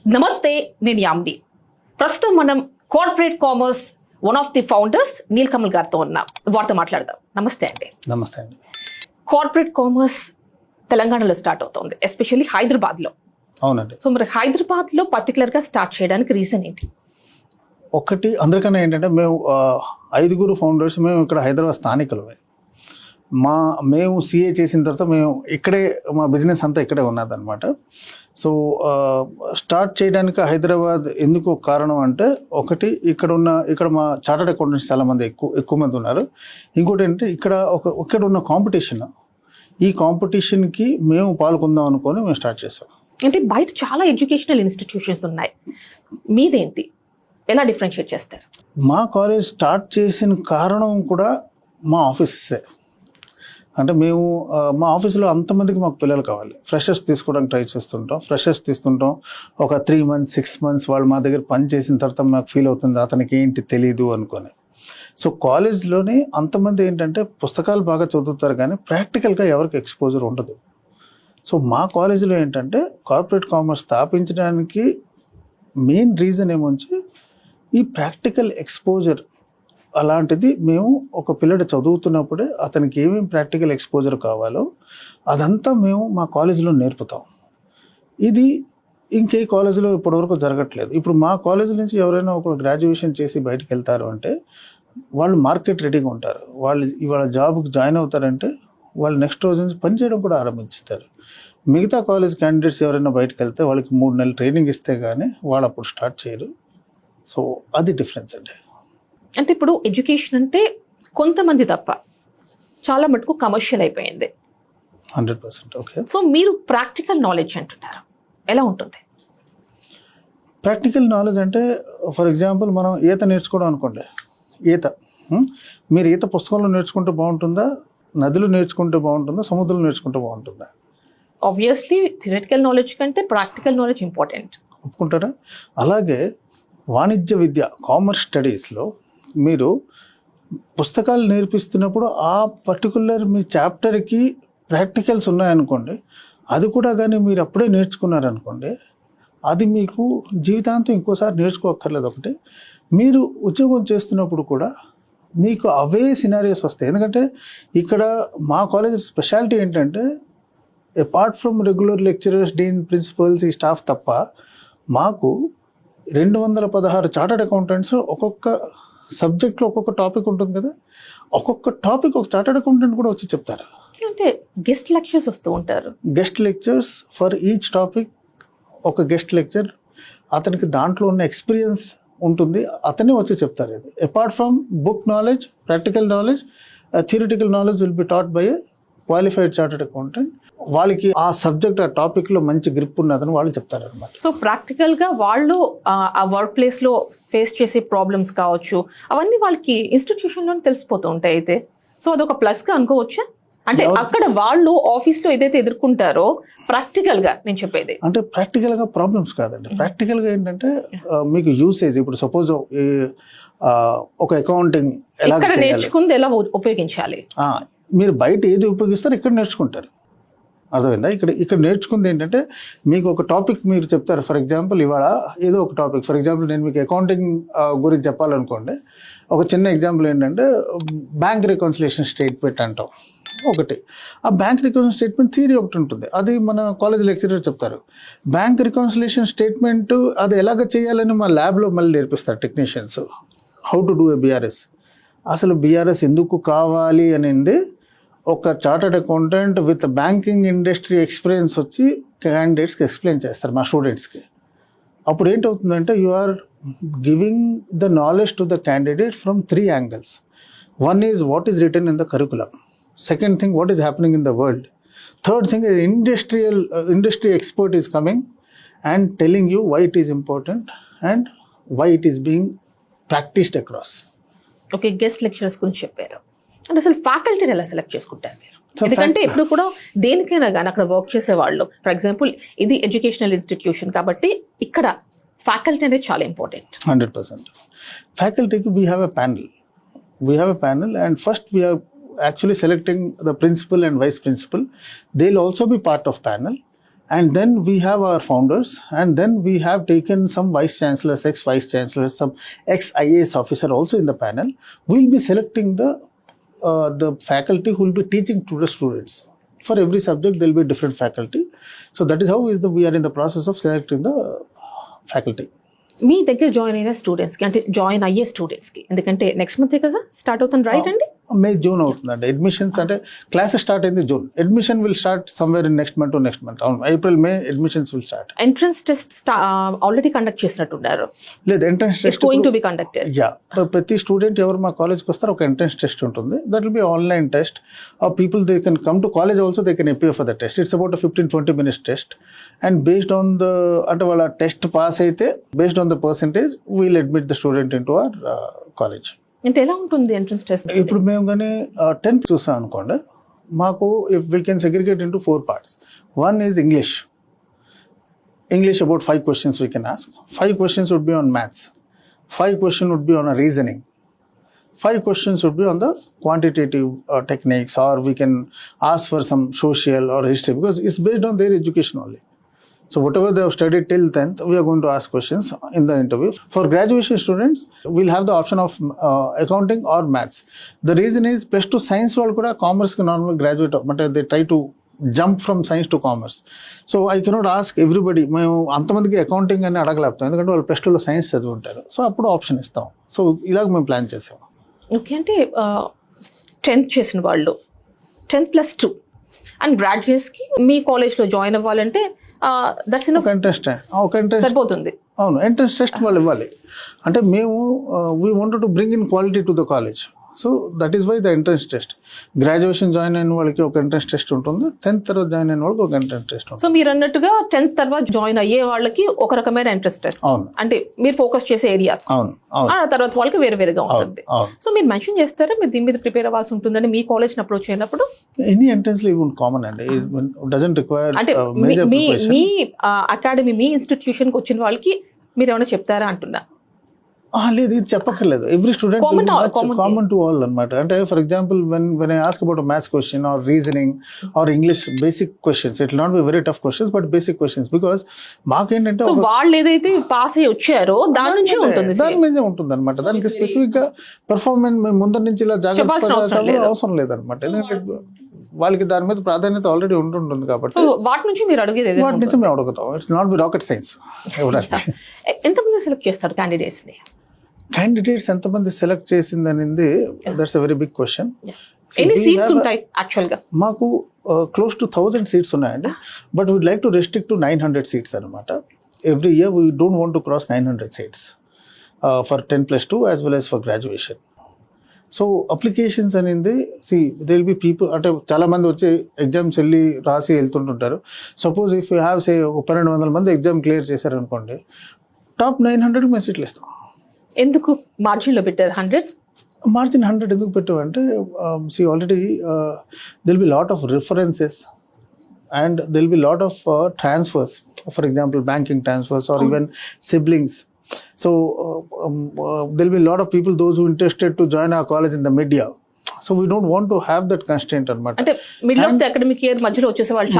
నమస్తే, నేను యామ్ని. ప్రస్తుతం మనం corporate commerce one of the founders Neelakamal గారితో ఉన్నాం. వారితో మాట్లాడదాం. నమస్తే అండి. నమస్తే అండి. కార్పొరేట్ కామర్స్ తెలంగాణలో స్టార్ట్ అవుతుంది, ఎస్పెషల్లీ హైదరాబాద్లో. అవునండి. సో మరి హైదరాబాద్లో పర్టికులర్గా స్టార్ట్ చేయడానికి రీజన్ ఏంటి? ఒకటి అందరికన్నా ఏంటంటే మేము 5 ఫౌండర్స్ మేము ఇక్కడ హైదరాబాద్ స్థానికులమే. మేము సిఏ చేసిన తర్వాత మేము ఇక్కడే మా బిజినెస్ అంతా ఇక్కడే ఉన్నదన్నమాట. సో స్టార్ట్ చేయడానికి హైదరాబాద్ ఎందుకు కారణం అంటే, ఒకటి ఇక్కడ మా చార్టర్డ్ అకౌంటెంట్స్ చాలామంది ఎక్కువ మంది ఉన్నారు. ఇంకోటి ఏంటంటే ఇక్కడ ఉన్న కాంపిటీషన్, ఈ కాంపిటీషన్కి మేము పాల్గొందాం అనుకొని మేము స్టార్ట్ చేసాం. అంటే బయట చాలా ఎడ్యుకేషనల్ ఇన్స్టిట్యూషన్స్ ఉన్నాయి, మీదేంటి? ఎలా డిఫరెన్షియేట్ చేస్తారు? మా కాలేజ్ స్టార్ట్ చేసిన కారణం కూడా మా ఆఫీసెసే. అంటే మేము మా ఆఫీస్లో అంతమందికి మాకు పిల్లలు కావాలి. ఫ్రెషర్స్ తీసుకోవడానికి ట్రై చేస్తుంటాం. ఫ్రెషర్స్ తీస్తుంటాం. ఒక 3 months 6 months వాళ్ళు మా దగ్గర పని చేసిన తర్వాత మాకు ఫీల్ అవుతుంది అతనికి ఏంటి తెలీదు అనుకొని. సో కాలేజ్లోనే అంతమంది ఏంటంటే పుస్తకాలు బాగా చదువుతారు కానీ ప్రాక్టికల్గా ఎవరికి ఎక్స్పోజర్ ఉండదు. సో మా కాలేజీలో ఏంటంటే కార్పొరేట్ కామర్స్ స్థాపించడానికి మెయిన్ రీజన్ ఏమొచ్చి ఈ ప్రాక్టికల్ ఎక్స్పోజర్ అలాంటిది. మేము ఒక పిల్లడు చదువుతున్నప్పుడే అతనికి ఏమేమి ప్రాక్టికల్ ఎక్స్పోజర్ కావాలో అదంతా మేము మా కాలేజీలో నేర్పుతాం. ఇది ఇంకే కాలేజీలో ఇప్పటివరకు జరగట్లేదు. ఇప్పుడు మా కాలేజీ నుంచి ఎవరైనా ఒకరు గ్రాడ్యుయేషన్ చేసి బయటకు వెళ్తారు అంటే వాళ్ళు మార్కెట్ రెడీగా ఉంటారు. వాళ్ళు ఇవాళ జాబ్కి జాయిన్ అవుతారంటే వాళ్ళు నెక్స్ట్ రోజు నుంచి పనిచేయడం కూడా ఆరంభిస్తారు. మిగతా కాలేజ్ క్యాండిడేట్స్ ఎవరైనా బయటకు వెళ్తే వాళ్ళకి 3 నెలలు ట్రైనింగ్ ఇస్తే కానీ వాళ్ళు అప్పుడు స్టార్ట్ చేయరు. సో అది డిఫరెన్స్ అండి. అంటే ఇప్పుడు ఎడ్యుకేషన్ అంటే కొంతమంది తప్ప చాలా మటుకు కమర్షియల్ అయిపోయింది. 100%. ఓకే. సో మీరు ప్రాక్టికల్ నాలెడ్జ్ అంటున్నారు, ఎలా ఉంటుంది? ప్రాక్టికల్ నాలెడ్జ్ అంటే ఫర్ ఎగ్జాంపుల్ మనం ఈత నేర్చుకోవడం అనుకోండి. మీరు ఈత పుస్తకంలో నేర్చుకుంటే బాగుంటుందా, నదిలో నేర్చుకుంటే బాగుంటుందా, సముద్రంలో నేర్చుకుంటే బాగుంటుందా? ఆబ్వియస్లీ థియరిటికల్ నాలెడ్జ్ కంటే ప్రాక్టికల్ నాలెడ్జ్ ఇంపార్టెంట్. ఒప్పుకుంటారా? అలాగే వాణిజ్య విద్య కామర్స్ స్టడీస్లో మీరు పుస్తకాలు నేర్పిస్తున్నప్పుడు ఆ పర్టికులర్ మీ చాప్టర్కి ప్రాక్టికల్స్ ఉన్నాయనుకోండి, అది కూడా కానీ మీరు అప్పుడే నేర్చుకున్నారనుకోండి, అది మీకు జీవితాంతం ఇంకోసారి నేర్చుకోక్కర్లేదు. ఒకటి, మీరు ఉద్యోగం చేస్తున్నప్పుడు కూడా మీకు అవే సినారియోస్ వస్తాయి. ఎందుకంటే ఇక్కడ మా కాలేజ్ స్పెషాలిటీ ఏంటంటే apart from regular lecturers, dean, principals, ఈ స్టాఫ్ తప్ప మాకు 216 చార్టర్డ్ అకౌంటెంట్స్ ఒక్కొక్క సబ్జెక్ట్లో ఒక్కొక్క టాపిక్ ఉంటుంది కదా, ఒక్కొక్క టాపిక్ ఒక చార్టర్డ్ అకౌంటెంట్ కూడా వచ్చి చెప్తారు. అంటే గెస్ట్ లెక్చర్స్ వస్తూ ఉంటారు. Guest lectures for each topic ఒక గెస్ట్ లెక్చర్, అతనికి దాంట్లో ఉన్న ఎక్స్పీరియన్స్ ఉంటుంది, అతనే వచ్చి చెప్తారు. ఇది apart from book knowledge, practical knowledge, theoretical knowledge will be taught by a qualified chartered accountant. వాళ్ళకి ఆ సబ్జెక్ట్, ఆ టాపిక్లో మంచి గ్రిప్ ఉన్నదని వాళ్ళు చెప్తారనమాట. సో ప్రాక్టికల్గా వాళ్ళు ఆ వర్క్ ప్లేస్లో ఫేస్ చేసే ప్రాబ్లమ్స్ కావచ్చు, అవన్నీ వాళ్ళకి ఇన్స్టిట్యూషన్లో తెలిసిపోతూ ఉంటాయి. అయితే సో అదొక ప్లస్గా అనుకోవచ్చా? అంటే అక్కడ వాళ్ళు ఆఫీస్లో ఏదైతే ఎదుర్కొంటారో ప్రాక్టికల్గా నేను చెప్పేది అంటే ప్రాక్టికల్గా ప్రాబ్లమ్స్ కాదండి. ప్రాక్టికల్గా ఏంటంటే మీకు యూసేజ్, ఇప్పుడు సపోజ్ ఒక అకౌంటింగ్ ఎలా నేర్చుకుంది ఎలా ఉపయోగించాలి, మీరు బయట ఏది ఉపయోగిస్తారో ఇక్కడ నేర్చుకుంటారు. అర్థమైందా? ఇక్కడ నేర్చుకుంది ఏంటంటే మీకు ఒక టాపిక్ మీరు చెప్తారు. ఫర్ ఎగ్జాంపుల్ ఇవాళ ఏదో ఒక టాపిక్, ఫర్ ఎగ్జాంపుల్ నేను మీకు అకౌంటింగ్ గురించి చెప్పాలనుకోండి. ఒక చిన్న ఎగ్జాంపుల్ ఏంటంటే బ్యాంక్ రికన్సిలేషన్ స్టేట్మెంట్ అంటాం ఒకటి. ఆ బ్యాంక్ రికన్సిలేషన్ స్టేట్మెంట్ థియరీ ఒకటి ఉంటుంది, అది మన కాలేజ్ లెక్చరర్ చెప్తారు. బ్యాంక్ రికన్సిలేషన్ స్టేట్మెంట్ అది ఎలాగ చేయాలని మా ల్యాబ్లో మళ్ళీ నేర్పిస్తారు technicians. How to do a BRS, అసలు బీఆర్ఎస్ ఎందుకు కావాలి అనేది ఒక chartered accountant with banking industry experience వచ్చి క్యాండిడేట్స్కి ఎక్స్ప్లెయిన్ చేస్తారు, మా స్టూడెంట్స్కి. అప్పుడు ఏంటవుతుందంటే you are giving the knowledge to the candidate from 3 angles. One is what is written in the curriculum. Second thing, what is happening in the world. Third thing is industry expert is coming and telling you why it is important and why it is being practiced across. Okay, guest lecturers గురించి చెప్పారు. అంటే అసలు ఫ్యాకల్టీని ఎలా select చేసుకుంటారు మీరు? ఎందుకంటే ఇప్పుడు కూడా దేనికైనా కానీ అక్కడ వర్క్ చేసే వాళ్ళు, ఫర్ ఎగ్జాంపుల్ ఇది ఎడ్యుకేషనల్ ఇన్స్టిట్యూషన్ కాబట్టి ఇక్కడ ఫ్యాకల్టీ అనేది చాలా ఇంపార్టెంట్. 100%. ఫ్యాకల్టీకి we have a panel and first we are actually selecting the principal and vice principal. They'll also be part of panel. And then we have our founders, and then we have taken some vice chancellors, ex vice chancellors, some ex IAS officer also in the panel. We'll be selecting the faculty who will be teaching to the students. For every subject there will be different faculty. So that is how we are in the process of selecting the faculty. మీ దగ్గర join అయిన స్టూడెంట్స్కి అంటే join అయ్యే స్టూడెంట్స్కి, ఎందుకంటే next మంతే కదా start అవుతుంది, right అండి? మే జూన్ అవుతుందండి అడ్మిషన్స్. అంటే క్లాసెస్ స్టార్ట్ అయింది June, admission will start somewhere in next month. అవును, April May admissions will start. Entrance test already conduct చేసినట్టున్నారు. లేదు, entrance test going to be conducted. Yeah, ప్రతి student ఎవరు మా కాలేజ్కి వస్తారో ఒక ఎంట్రన్స్ టెస్ట్ ఉంటుంది. That will be online test. People they can come to college also, they can appear for the test. It's about 15-20 minutes test. And based on the అంటే వాళ్ళ test pass అయితే based on the percentage we'll admit the student into our college. అంటే ఎలా ఉంటుంది entrance test? ఇప్పుడు మేము కానీ 10th చూసాం అనుకోండి, మాకు we can segregate into 4 parts. One is English about 5 questions we can ask. 5 questions would be on maths, 5 questions would be on a reasoning, 5 questions would be on the quantitative techniques, or we can ask for some social or history, because it's based on their education only. So whatever they have studied till 10th, we are going to ask questions in the interview. For graduation students, we'll have the option of accounting or maths. The reason is +2 science వాళ్ళు కూడా commerce కి normal graduate, అంటే they try to jump from science to commerce. So I cannot ask everybody. మేము అంతమందికి accounting అని అడగలేపుతాం, ఎందుకంటే వాళ్ళు +2లో సైన్స్ చదివి ఉంటారు. సో అప్పుడు ఆప్షన్ ఇస్తాం. సో ఇలాగ మేము ప్లాన్ చేసాం. ఓకే, అంటే 10th చేసిన వాళ్ళు 10+2 అండ్ గ్రాడ్యుయేట్స్కి మీ కాలేజ్లో జాయిన్ అవ్వాలంటే దట్స్ ఇనఫ్, ఒక ఎంట్రన్స్ సరిపోతుంది. అవును, ఎంట్రన్స్ టెస్ట్ వాళ్ళు ఇవ్వాలి. అంటే మేము we wanted to bring in quality to the college. So that is why the entrance test. Graduation join అయిన వాళ్ళకి ఒక ఎంట్రన్స్ టెస్ట్ ఉంటుంది, 10th తర్వాత జాయిన్ అయిన వాళ్ళకి ఒక ఎంట్రన్స్ టెస్ట్ ఉంటుంది. సో మీరు అన్నట్టుగా 10th తర్వాత జాయిన్ అయ్యే వాళ్ళకి ఒక రకమైన ఎంట్రన్స్ టెస్ట్, అవును, అంటే మీరు ఫోకస్ చేసే ఏరియాస్, అవును, ఆ తర్వాత వాళ్ళకి వేరుగా ఉంటుంది. సో మీరు మెన్షన్ చేస్తారా మీరు దీని మీద ప్రిపేర్ అవ్వాల్సి ఉంటుందని మీ కాలేజ్ అప్రోచ్ అయినప్పుడు? ఎనీ ఎంట్రన్స్ లో ఇవి కామన్ అండి, డజంట్ రిక్వైర్ అంటే మీ అకాడమీ, మీ ఇన్స్టిట్యూషన్ కి వచ్చిన వాళ్ళకి మీరు ఏమైనా చెప్తారా అంటున్నా? లేదు, ఇది చెప్పక్కర్లేదు. Every student common to all అనమాట. అంటే for example when I ask about a maths question or reasoning or English basic questions, it will not be very tough questions but basic questions, because మాకేంటంటే వాళ్ళు ఏదైతే pass అయ్యి వచ్చారో దాని నుంచి ఉంటుంది, దాని మీదే ఉంటుంది అనమాట. దానికి స్పెసిఫిక్ గా పర్ఫార్మెన్స్ మేము ముందర నుంచి ఇలా జాగ్రత్త అవసరం లేదనమాట, ఎందుకంటే వాళ్ళకి దాని మీద ప్రాధాన్యత ఆల్రెడీ ఉంటుంది కాబట్టి వాటి నుంచి మీరు అడిగేది, వాటి నుంచి మేము అడుగుతాం. It's not be rocket science. ఎంతమంది సెలెక్ట్ చేస్తారు క్యాండిడేట్స్ ని? క్యాండిడేట్స్ ఎంతమంది సెలెక్ట్ చేసింది అనేది that's a very big question. ఎన్ని సీట్స్ ఉంటాయి యాక్చువల్ గా? మాకు క్లోజ్ టు 1000 seats ఉన్నాయండి, but we'd like to restrict to 900 seats అనమాట. Every year we don't want to cross 900 seats for 10+2 as well as for graduation. So applications అనేది they will be people, అంటే చాలా మంది వచ్చి exams వెళ్ళి రాసి వెళ్తుంటుంటారు. Suppose if you have సే 1200 మంది exam clear చేశారు అనుకోండి, టాప్ 900 మేము సీట్లు ఇస్తాం. ఎందుకు మార్జిన్లో పెట్టారు 100? మార్జిన్ 100 ఎందుకు పెట్టామంటే already there'll be lot of references and there'll be lot of transfers, for example banking transfers or even siblings. So there will be a lot of people, those who interested to join our college in the mid-year. So we don't want to have that constraint అనమాట. అంటే middle of the academic year మధ్యలో వచ్చేసే వాళ్ళు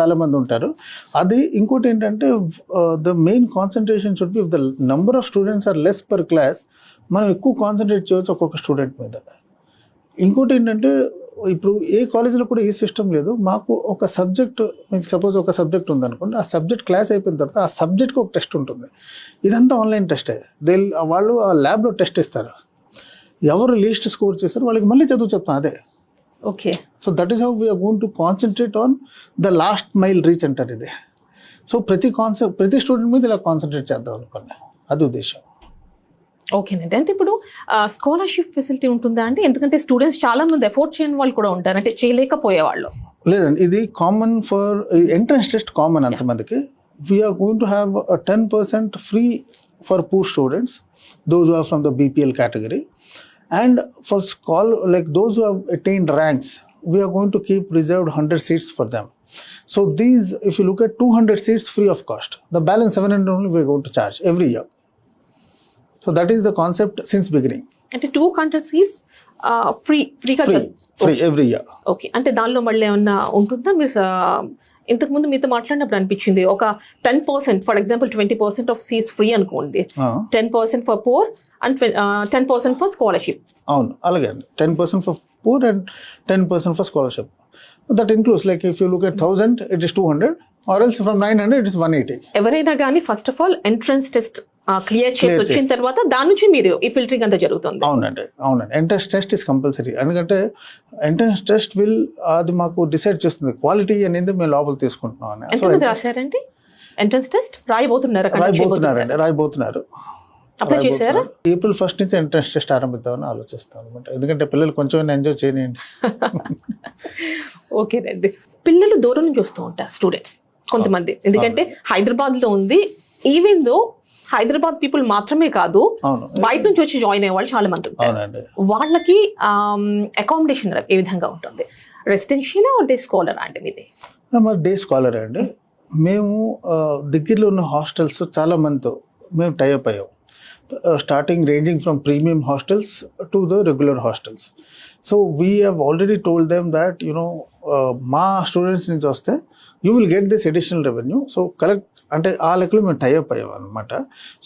చాలా మంది ఉంటారు. అది ఇంకోటి ఏంటంటే the main concentration should be, the number of students are less per class, మనం ఎక్కువ కాన్సన్ట్రేట్ చేయవచ్చు ఒక్కొక్క స్టూడెంట్ మీద. ఇంకోటి ఏంటంటే ఇప్పుడు ఏ కాలేజీలో కూడా ఏ సిస్టమ్ లేదు. మాకు ఒక సబ్జెక్ట్, మీకు సపోజ్ ఒక సబ్జెక్ట్ ఉందనుకోండి, ఆ సబ్జెక్ట్ క్లాస్ అయిపోయిన తర్వాత ఆ సబ్జెక్ట్కి ఒక టెస్ట్ ఉంటుంది. ఇదంతా ఆన్లైన్ టెస్టే. వాళ్ళు ఆ ల్యాబ్లో టెస్ట్ ఇస్తారు. ఎవరు లీస్ట్ స్కోర్ చేస్తారు వాళ్ళకి మళ్ళీ చదువు చెప్తాం అదే. Okay, so that is how we are going to concentrate on the last mile reach అంటారు ఇది. సో ప్రతి స్టూడెంట్ మీద ఇలా కాన్సన్ట్రేట్ చేద్దాం అనుకోండి, అది ఉద్దేశం. ఓకేనండి. అంటే ఇప్పుడు స్కాలర్షిప్ ఫెసిలిటీ ఉంటుందా అండి? ఎందుకంటే స్టూడెంట్స్ చాలా మంది ఎఫోర్డ్ చేయని వాళ్ళు కూడా ఉంటారు, అంటే చేయలేకపోయేవాళ్ళు. లేదండి, ఇది common for entrance test common అంతమందికి. We are going to have 10% free for poor students, those who are from the BPL category, and for like those who have attained ranks, we are going to keep reserved 100 seats for them. So these, if you look at 200 seats free of cost, the balance 700 only we are going to charge every year. So that is the concept since beginning. అంటే 200 seats free every year. Okay, అంటే దానిలో మళ్ళీ ఏమన్నా ఉంటుందా? మీరు ఇంతకు ముందు మీతో మాట్లాడినప్పుడు అనిపించింది ఒక 10%, for example 20% of seats free అనుకోండి, 10% for poor and 10% for scholarship. అవును, అలాగే అండి. 10% for poor and 10% for scholarship. That includes like if you look at 1000 it is 200, or else from 900 it is 180. ఎవరైనా కానీ first of all entrance test clear చేసి వచ్చిన తర్వాత దాని నుంచి మీరు ఈ ఫిల్టరింగ్ అంతా జరుగుతుంది. అవునండి. Entrance test is compulsory. ఎందుకంటే ఎంట్రన్స్ టెస్ట్ అది మాకు డిసైడ్ చేస్తుంది క్వాలిటీ అనేది మేము లోపల తీసుకుంటున్నాం అని. ఎంతమంది రాశారండి ఎంట్రన్స్ టెస్ట్? రాయబోతున్నారు. అప్లై చేశారా? April 1st నుంచి ఎంట్రన్స్ టెస్ట్ ఆరంభిద్దామని ఆలోచిస్తాం అనమాట. ఎందుకంటే పిల్లలు కొంచెం ఎంజాయ్ చేయనియండి. ఓకేనండి. పిల్లలు దూరం నుంచి వస్తూ ఉంటారు స్టూడెంట్స్ కొంతమంది, ఎందుకంటే హైదరాబాద్ లో ఉంది. ఈవెన్ దో హైదరాబాద్ పీపుల్ మాత్రమే కాదు, బయట నుంచి వచ్చి జాయిన్ అయ్యే వాళ్ళు చాలా మంది ఉంటారు. వాళ్ళకి అకామిడేషన్ ఏ విధంగా ఉంటుంది? రెసిడెన్షియల్ డే స్కాలర్ అంటే మీది? డే స్కాలర్ అండి. మేము దగ్గరలో ఉన్న హాస్టల్స్ చాలా మందితో మేము టైఅప్ అయ్యాం. Starting ranging from premium hostels to the regular hostels. So we have already told them that, మా స్టూడెంట్స్ నుంచి వస్తే you will get this additional revenue. So correct అంటే ఆ లెక్కలో మేము టైఅప్ అయ్యాం అనమాట.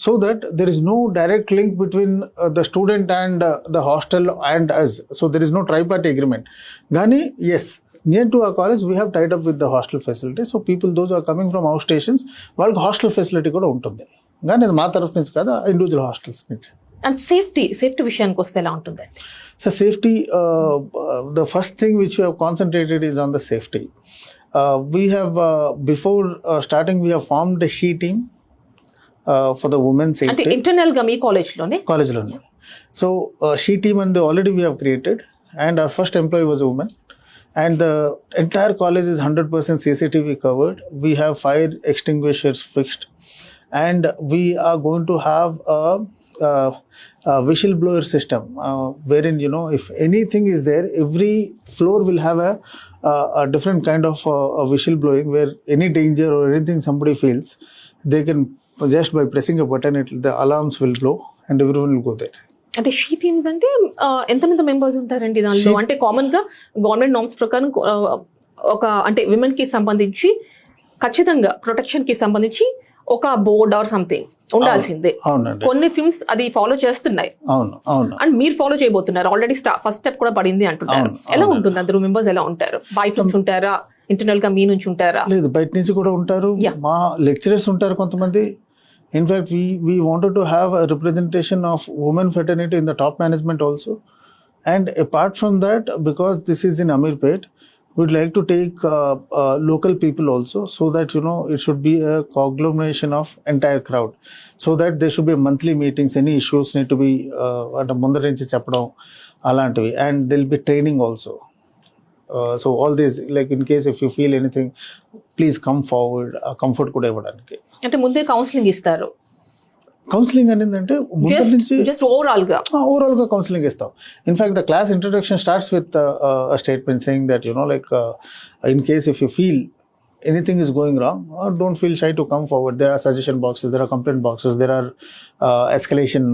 So that there is no direct link between the student and the hostel and us. So there is no tripartite agreement. కానీ yes, near to our college we have tied up with the hostel facility. So people those who are coming from out stations వాళ్ళకి hostel facility కూడా ఉంటుంది. కానీ అది మా తరఫు నుంచి కాదు, ఇండివిజువల్ హాస్టల్స్ నుంచి. అండ్ సేఫ్టీ విషయానికి వస్తే ఎలా ఉంటుందండి? So safety, the first thing which you have concentrated is on the safety. We have before starting we have formed a she team for the women safety. అంటే internal గా మీ కాలేజ్లోనే? So she team and already we have created, and our first employee was a women. And the entire college is 100% CCTV covered. We have fire extinguishers fixed. And we are going to have a whistleblower system wherein, if anything is there, every floor will have a different kind of a whistleblowing, where any danger or anything somebody feels, they can just by pressing a button, the alarms will blow and everyone will go there. అంటే she teams అంటే ఎంతమంది members ఉంటారండి దానిలో? అంటే common గా government norms ప్రకారం ఒక అంటే విమెన్ కి సంబంధించి ఖచ్చితంగా ప్రొటెక్షన్ కి సంబంధించి ఒక బోర్డ్ ఆర్ సంథింగ్ ఉండాల్సిందే. కొన్ని ఫిల్మ్స్ అది ఫాలో చేస్తున్నాయి. అండ్ మీరు ఫాలో చేయబోతున్నారు. ఆల్రెడీ ఫస్ట్ స్టెప్ కూడా పడింది అంటున్నారు. ఎలా ఉంటుంది? అందరూ మెంబర్స్ ఎలా ఉంటారు? బయట నుంచి ఉంటారా, ఇంటర్నల్ గా మీ నుంచి ఉంటారా? లేదు, బయట నుంచి కూడా ఉంటారు. మా లెక్చరర్స్ ఉంటారు కొంతమంది. In fact, we wanted to have a representation of women fraternity in the top management also. And apart from that, because this is in Amirpet, we'd like to take local people also, so that, it should be a conglomeration of entire crowd. So that there should be monthly meetings, any issues need to be mundarinchi cheppedam alantivi. And there'll be training also. So all this, like in case if you feel anything, please come forward. Comfort kuda ivvadaniki. అంటే ముందే counselling ఇస్తారు. Counselling అనేది అంటే ముందు నుంచి just overall గా counselling ఇస్తాం. In fact the class introduction starts with a statement saying that, like in case if you feel anything is going wrong, don't feel shy to come forward. There are suggestion boxes, there are complaint boxes, there are escalation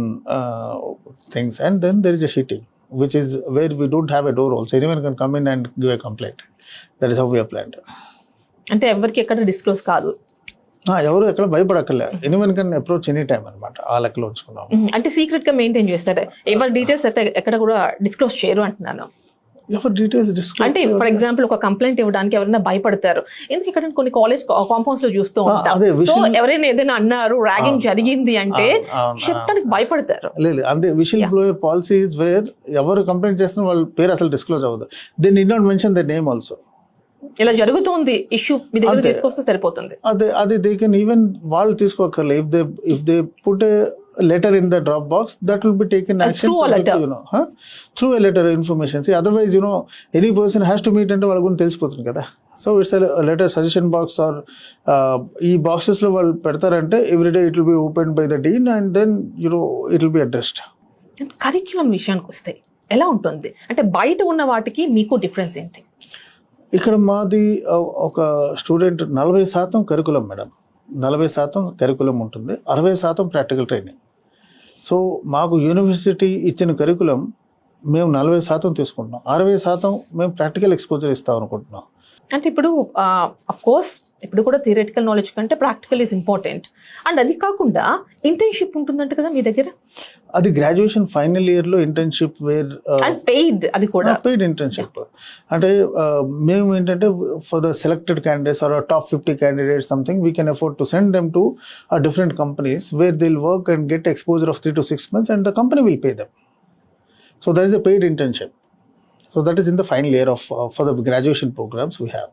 things, and then there is a sheeting, which is where we don't have a door also. Anyone can come in and give a complaint. That is how we have planned. అంటే ఎవరికి ఎక్కడ disclose కాదు, ఎవరు ఎక్కడ భయపడక్కర్లే. Anyone can approach any time అనమాట. ఆ లెక్కలో ఉంచుకున్నాం. అంటే సీక్రెట్ గా మెయింటైన్ చేస్తారు. ఎవరి డీటెయిల్స్ ఎక్కడ కూడా డిస్క్లోజ్ చేయరు అంటున్నాను. ఎవరి డీటెయిల్స్ డిస్క్లోజ్ అంటే ఫర్ ఎగ్జాంపుల్ ఒక కంప్లైంట్ ఇవ్వడానికి ఎవరైనా భయపడతారు. ఎందుకు ఇక్కడ కొన్ని కాలేజ్ కాంపౌండ్స్ లో చూస్తూ ఉంటాం. ఎవరైనా ఏదైనా అన్నారు, ర్యాగింగ్ జరిగింది అంటే చెప్పడానికి భయపడతారు. లేదు, అంటే విషిల్ బ్లోయర్ పాలసీ ఇస్ వేర్ ఎవరు కంప్లైంట్ చేస్తున్న వాళ్ళ పేరు అసలు డిస్క్లోజ్ అవ్వదు. They need not mention the name also. ఇలా జరుగుతుంది ఇష్యూ మీ దగ్గర తీసుకొస్తే సరిపోతుంది. అది దే కెన్ ఈవెన్ వాళ్ళు తీసుకోకర్లే. If they put a letter in the drop box, that will be taken action through a letter information. Otherwise any person has to meet అంటే వాళ్ళ గురించి తెలిసిపోతుంది కదా. So it's letter suggestion box or ఈ boxes లో వాళ్ళు పెడతారంటే everyday it will be open by the dean and then it will be addressed. Curriculum విషయానికి వస్తే ఎలా ఉంటుంది? అంటే బయట ఉన్న వాటికి మీకు డిఫరెన్స్ ఏంటి? ఇక్కడ మాది ఒక స్టూడెంట్ 40% కరికులం మేడం. 40% కరికులం ఉంటుంది, 60% ప్రాక్టికల్ ట్రైనింగ్. సో మాకు యూనివర్సిటీ ఇచ్చిన కరికులం మేము 40% తీసుకుంటున్నాం, 60% మేము ప్రాక్టికల్ ఎక్స్పోజర్ ఇస్తాం అనుకుంటున్నాం. అంటే ఇప్పుడు అఫ్ కోర్స్ ఇప్పుడు కూడా థియరిటికల్ నాలెడ్జ్ కంటే ప్రాక్టికల్ ఈజ్ ఇంపార్టెంట్. అండ్ అది కాకుండా ఇంటర్న్షిప్ ఉంటుందంట కదా మీ దగ్గర? అది గ్రాడ్యుయేషన్ ఫైనల్ ఇయర్లో ఇంటర్న్షిప్ వేర్ అండ్ పెయిడ్, అది కూడా పెయిడ్ ఇంటర్న్షిప్. అంటే మేము ఏంటంటే for the selected candidates or top 50 candidates something we can afford to send them to different companies where they will work and get exposure of 3 to 6 months and the company will pay them. So that is a paid internship. So that is in the final year of for the graduation programs we have.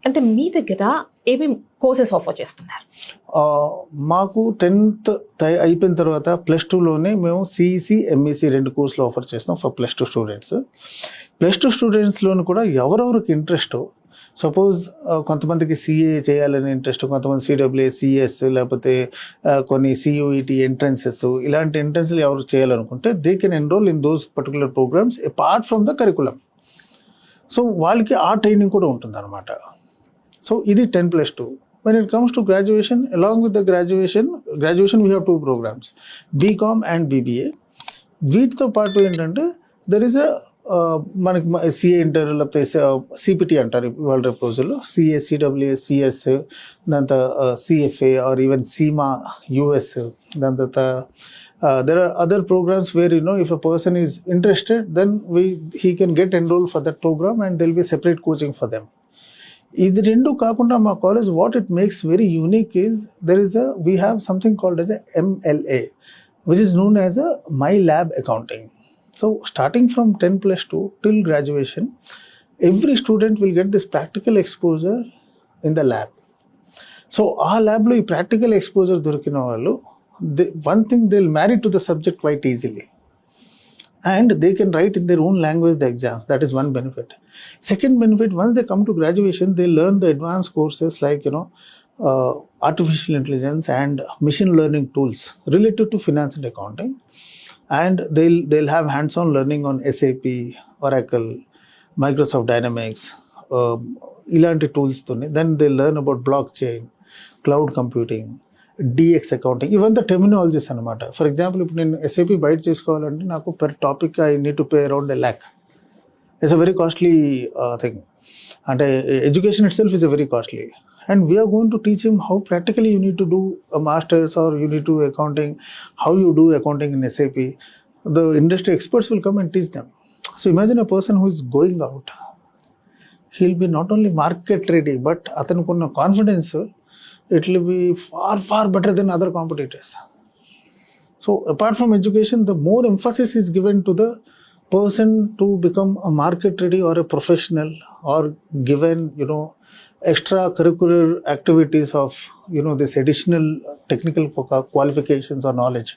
అంటే మీ దగ్గర ఏమేమి courses offer చేస్తున్నారు? మాకు 10th అయిపోయిన తర్వాత +2లోనే మేము CEC MEC 2 కోర్సులు offer చేస్తాం ఫర్ +2 స్టూడెంట్స్. +2 స్టూడెంట్స్లోను కూడా ఎవరెవరికి ఇంట్రెస్ట్, సపోజ్ కొంతమందికి సిఏ చేయాలని ఇంట్రెస్ట్, కొంతమంది సిడబ్ల్యూఏ, సిఎస్, లేకపోతే కొన్ని సియూఈటీ ఎంట్రన్సెస్, ఇలాంటి ఎంట్రన్స్లు ఎవరు చేయాలనుకుంటే they can enroll in those particular programs apart from the curriculum. So వాళ్ళకి ఆ ట్రైనింగ్ కూడా ఉంటుంది అనమాట. సో ఇది 10+2. When it comes to graduation, along with the graduation we have 2 programs, BCom and BBA. వీటితో పాటు ఏంటంటే దెర్ ఇస్ మనకి సిఏ ఇంటర్ లేకపోతే సిపిటి అంటారు వాళ్ళ రేపు రోజుల్లో, సిఏ, సిడబ్ల్యూఏ, సిఎస్, దాని తర్వాత CFA or even CIMA US, దాని తర్వాత there are other programs where if a person is interested then he can get enrolled for that program and there will be separate coaching for them. ఇది రెండు కాకుండా మా college what it makes very unique is we have something called as a MLA, which is known as a My Lab Accounting. So starting from 10+2 till graduation, every student will get this practical exposure in the lab. So ఆ ల్యాబ్లో ఈ practical exposure దొరికిన వాళ్ళు one thing, they'll marry to the subject quite easily and they can write in their own language the exam. That is one benefit. Second benefit, once they come to graduation, they learn the advanced courses like artificial intelligence and machine learning tools related to finance and accounting, and they'll have hands-on learning on SAP, Oracle, Microsoft Dynamics, ilanti tools tone. Then they'll learn about blockchain, cloud computing, DX accounting, ఇవంతా terminologies అనమాట. For example ఇప్పుడు నేను SAP బయట చేసుకోవాలంటే నాకు per topic I need to pay around 1 lakh. It's a very costly thing. అంటే education itself is a very costly and we are going to teach him how practically you need to do masters or you need to accounting, how you do accounting in SAP. The industry experts will come and teach them. So imagine a person who is going out, he will be not only market ready but అతనికి confidence, it will be far better than other competitors. So apart from education, the more emphasis is given to the person to become a market ready or a professional, or given extracurricular activities of this additional technical qualifications or knowledge.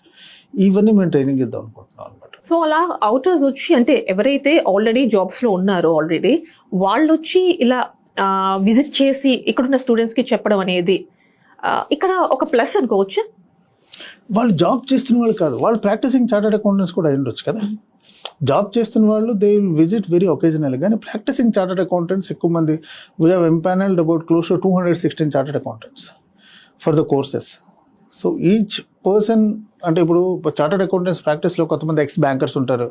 Even మేము training ఇద్దాం అనుకుంటున్నాం అనమాట. So అలా అవుటర్స్ వచ్చి, అంటే ఎవరైతే already జాబ్స్లో ఉన్నారో already వాళ్ళు వచ్చి ఇలా విజిట్ చేసి ఇక్కడున్న స్టూడెంట్స్కి చెప్పడం అనేది ఇక్కడ ఒక ప్లస్ అనుకోవచ్చు. వాళ్ళు జాబ్ చేస్తున్న వాళ్ళు కాదు, వాళ్ళు ప్రాక్టీసింగ్ చార్టర్డ్ అకౌంటెంట్స్ కూడా అయ్యుండొచ్చు కదా. జాబ్ చేస్తున్న వాళ్ళు దే విల్ విజిట్ వెరీ ఒకేజనల్, కానీ ప్రాక్టీసింగ్ చార్టర్డ్ అకౌంటెంట్స్ ఎక్కువ మంది. We have empanelled about close to 216 chartered accountants for the courses. So each person, అంటే ఇప్పుడు చార్టర్డ్ అకౌంటెంట్స్ ప్రాక్టీస్లో కొంతమంది ఎక్స్ బ్యాంకర్స్ ఉంటారు,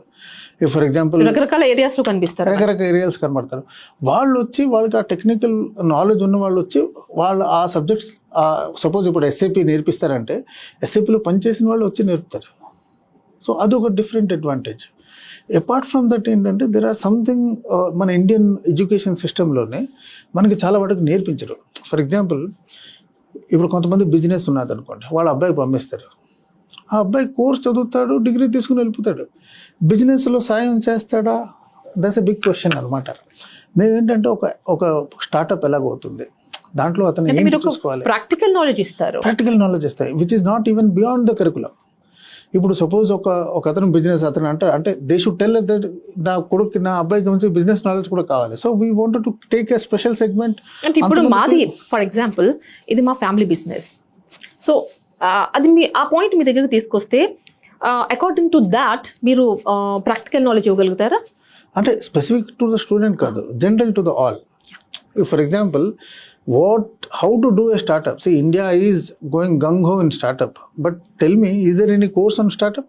ఫర్ ఎగ్జాంపుల్ రకరకాల ఏరియాస్లో కనిపిస్తారు, రకరకాల ఏరియాస్ కనబడతారు. వాళ్ళు వచ్చి వాళ్ళకి ఆ టెక్నికల్ నాలెడ్జ్ ఉన్న వాళ్ళు వచ్చి వాళ్ళు ఆ సబ్జెక్ట్స్, సపోజ్ ఇప్పుడు ఎస్ఏపి నేర్పిస్తారంటే ఎస్ఏపిలో పనిచేసిన వాళ్ళు వచ్చి నేర్పుతారు. సో అదొక different advantage. Apart from that ఏంటంటే దెర్ ఆర్ సంథింగ్ మన ఇండియన్ ఎడ్యుకేషన్ సిస్టంలోనే మనకి చాలా వాటికి నేర్పించరు. ఫర్ ఎగ్జాంపుల్ ఇప్పుడు కొంతమంది బిజినెస్ ఉన్నది అనుకోండి, వాళ్ళ అబ్బాయికి పంపిస్తారు, ఆ అబ్బాయి కోర్స్ చదువుతాడు, డిగ్రీ తీసుకుని వెళ్ళిపోతాడు, బిజినెస్లో సాయం చేస్తాడా? దట్స్ ఎ బిగ్ క్వశ్చన్ అనమాట. మేమేంటంటే ఒక స్టార్ట్అప్ ఎలాగవుతుంది, దాంట్లో అతను ఏం చూసుకోవాలి, ప్రాక్టికల్ నాలెడ్జ్ ఇస్తాయి which is not even beyond the curriculum. ఇప్పుడు సపోజ్ ఒక అతను బిజినెస్ అతను అంటే దే షుడ్ టెల్ దట్ నా కొడుకు, నా అబ్బాయికి మంచి బిజినెస్ నాలెడ్జ్ కూడా కావాలి. So we wanted to take a special segment. అంటే ఇప్పుడు మాది ఫర్ ఎగ్జాంపుల్ ఇది మా ఫ్యామిలీ బిజినెస్. సో అది ఆ పాయింట్ మీ దగ్గర తీసుకొస్తే అకార్డింగ్ టు దాట్ మీరు ప్రాక్టికల్ నాలెడ్జ్ ఇవ్వగలుగుతారా? అంటే స్పెసిఫిక్ టు ద స్టూడెంట్ కాదు, general to the all. For example how to do a startup. See, India is going gung-ho in startup, but tell me, is there any course on startup?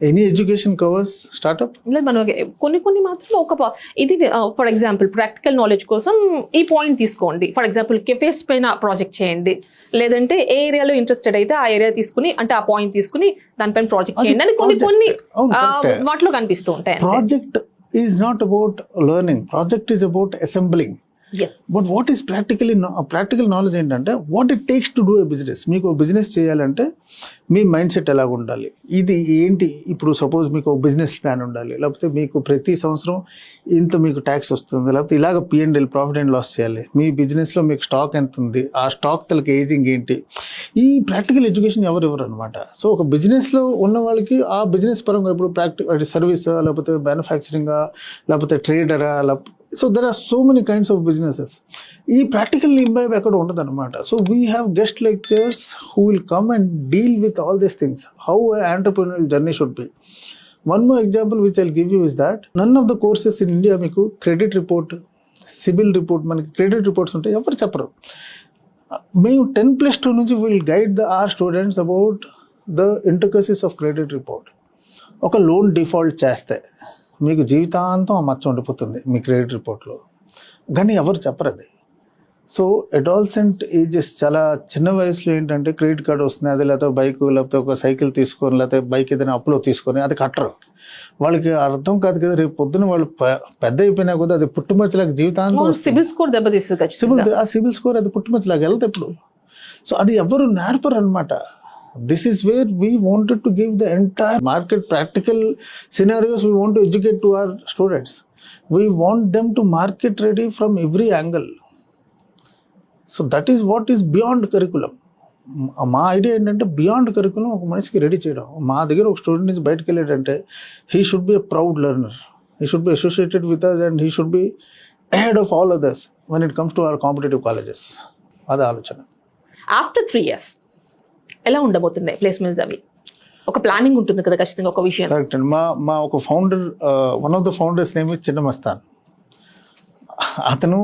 Any education covers startup. లేదు మనం కొన్ని మాత్రం ఇది for example practical knowledge కోసం ఈ point తీసుకోండి. For example cafes పైన project చేయండి, లేదంటే ఏ ఏరియాలో ఇంట్రెస్టెడ్ అయితే ఆ ఏరియా తీసుకుని అంటే ఆ పాయింట్ తీసుకుని దానిపైన ప్రాజెక్ట్ చేయండి అని కొన్ని వాటిలో కనిపిస్తూ ఉంటాయి. Project is not about learning, project is about assembling. But what is practical knowledge ఏంటంటే what it takes to do a business. మీకు బిజినెస్ చేయాలంటే మీ మైండ్ సెట్ ఎలాగ ఉండాలి, ఇది ఏంటి. ఇప్పుడు సపోజ్ మీకు బిజినెస్ ప్లాన్ ఉండాలి, లేకపోతే మీకు ప్రతి సంవత్సరం ఇంత మీకు ట్యాక్స్ వస్తుంది, లేకపోతే ఇలాగ P&L ప్రాఫిట్ అండ్ లాస్ చేయాలి. మీ బిజినెస్లో మీకు స్టాక్ ఎంత ఉంది, ఆ స్టాక్ తలకి ఏజింగ్ ఏంటి. ఈ ప్రాక్టికల్ ఎడ్యుకేషన్ ఎవరు అనమాట. సో ఒక బిజినెస్లో ఉన్న వాళ్ళకి ఆ బిజినెస్ పరంగా ఇప్పుడు సర్వీసా, లేకపోతే మ్యానుఫ్యాక్చరింగా, లేకపోతే ట్రేడరా, so there are so many kinds of businesses. ఈ ప్రాక్టికల్ ఇంబైబ్ ఎక్కడ ఉండదు అనమాట. So we have guest lectures who will come and deal with all these things, how entrepreneurial journey should be. One more example which I'll give you is that none of the courses in India మీకు credit report, CIBIL report, మనకి credit reports ఉంటాయి, ఎవరు చెప్పరు. మేము 10+2 నుంచి will guide are students about the intricacies of credit report. ఒక loan default చేస్తే మీకు జీవితాంతం ఆ మచ్చ ఉండిపోతుంది మీ క్రెడిట్ రిపోర్ట్లో, కానీ ఎవరు చెప్పరు అది. సో అడాలసెంట్ ఏజెస్ చాలా చిన్న వయసులో ఏంటంటే క్రెడిట్ కార్డు వస్తుంది, అది లేకపోతే బైక్, లేకపోతే ఒక సైకిల్ తీసుకొని, లేకపోతే బైక్ ఏదైనా అప్పులో తీసుకొని అది కట్టరు. వాళ్ళకి అర్థం కాదు కదా, రేపు పొద్దున వాళ్ళు పెద్ద అయిపోయినా కూడా అది పుట్టుమచ్చలాగా జీవితాంతం సిబిల్ స్కోర్ దెబ్బతీస్తుంది. ఆ సిబిల్ స్కోర్ అది పుట్టుమచ్చలాగా వెళ్తే ఇప్పుడు. సో అది ఎవరు నేర్పరు అనమాట. This is where we wanted to give the entire market practical scenarios we want to educate to our students. We want them to market ready from every angle. So that is what is beyond curriculum. మా idea ఏంటంటే beyond curriculum ఒక మనిషికి ready చేయడం. మా దగ్గర ఒక student నుంచి బయటకు వెళ్ళాడంటే he should be a proud learner, he should be associated with us and he should be ahead of all others when it comes to our competitive colleges. అది ఆలోచన. ఆఫ్టర్ 3 years ఎలా ఉండబోతున్నాయి ప్లేస్మెంట్స్? అవి ఒక planning ఉంటుంది కదా ఖచ్చితంగా ఒక విషయం. కరెక్ట్ అండి. మా ఒక founder, one of the founders name Chinna Mastan. అతను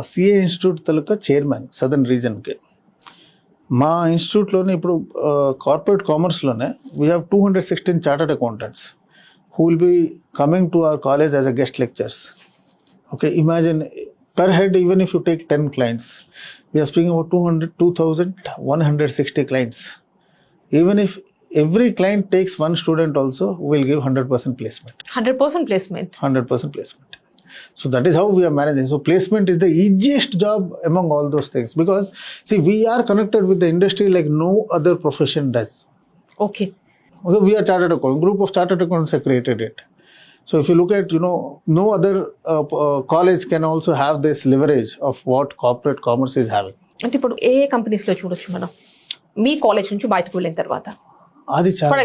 సిఏ ఇన్స్టిట్యూట్ తాలూకా చైర్మన్ సదర్న్ రీజన్కి. మా ఇన్స్టిట్యూట్లోనే ఇప్పుడు కార్పొరేట్ కామర్స్లోనే we have 216 chartered accountants who will be coming to our college as a guest lectures. Okay, imagine per head, even if you take 10 clients, we are speaking about 2,160 clients. Even if every client takes one student also, we will give 100% placement. 100% placement. 100% placement. So that is how we are managing. So placement is the easiest job among all those things, because see, we are connected with the industry like no other profession does. Okay. Okay, we are chartered account, group of chartered accountants have created it. So if you look at, no other college can also have this leverage of what corporate commerce is having. అంటే ఇప్పుడు ఏ కంపెనీస్లో చూడొచ్చు మనం మీ college నుంచి బయటకు వెళ్ళిన తర్వాత? అది ఫర్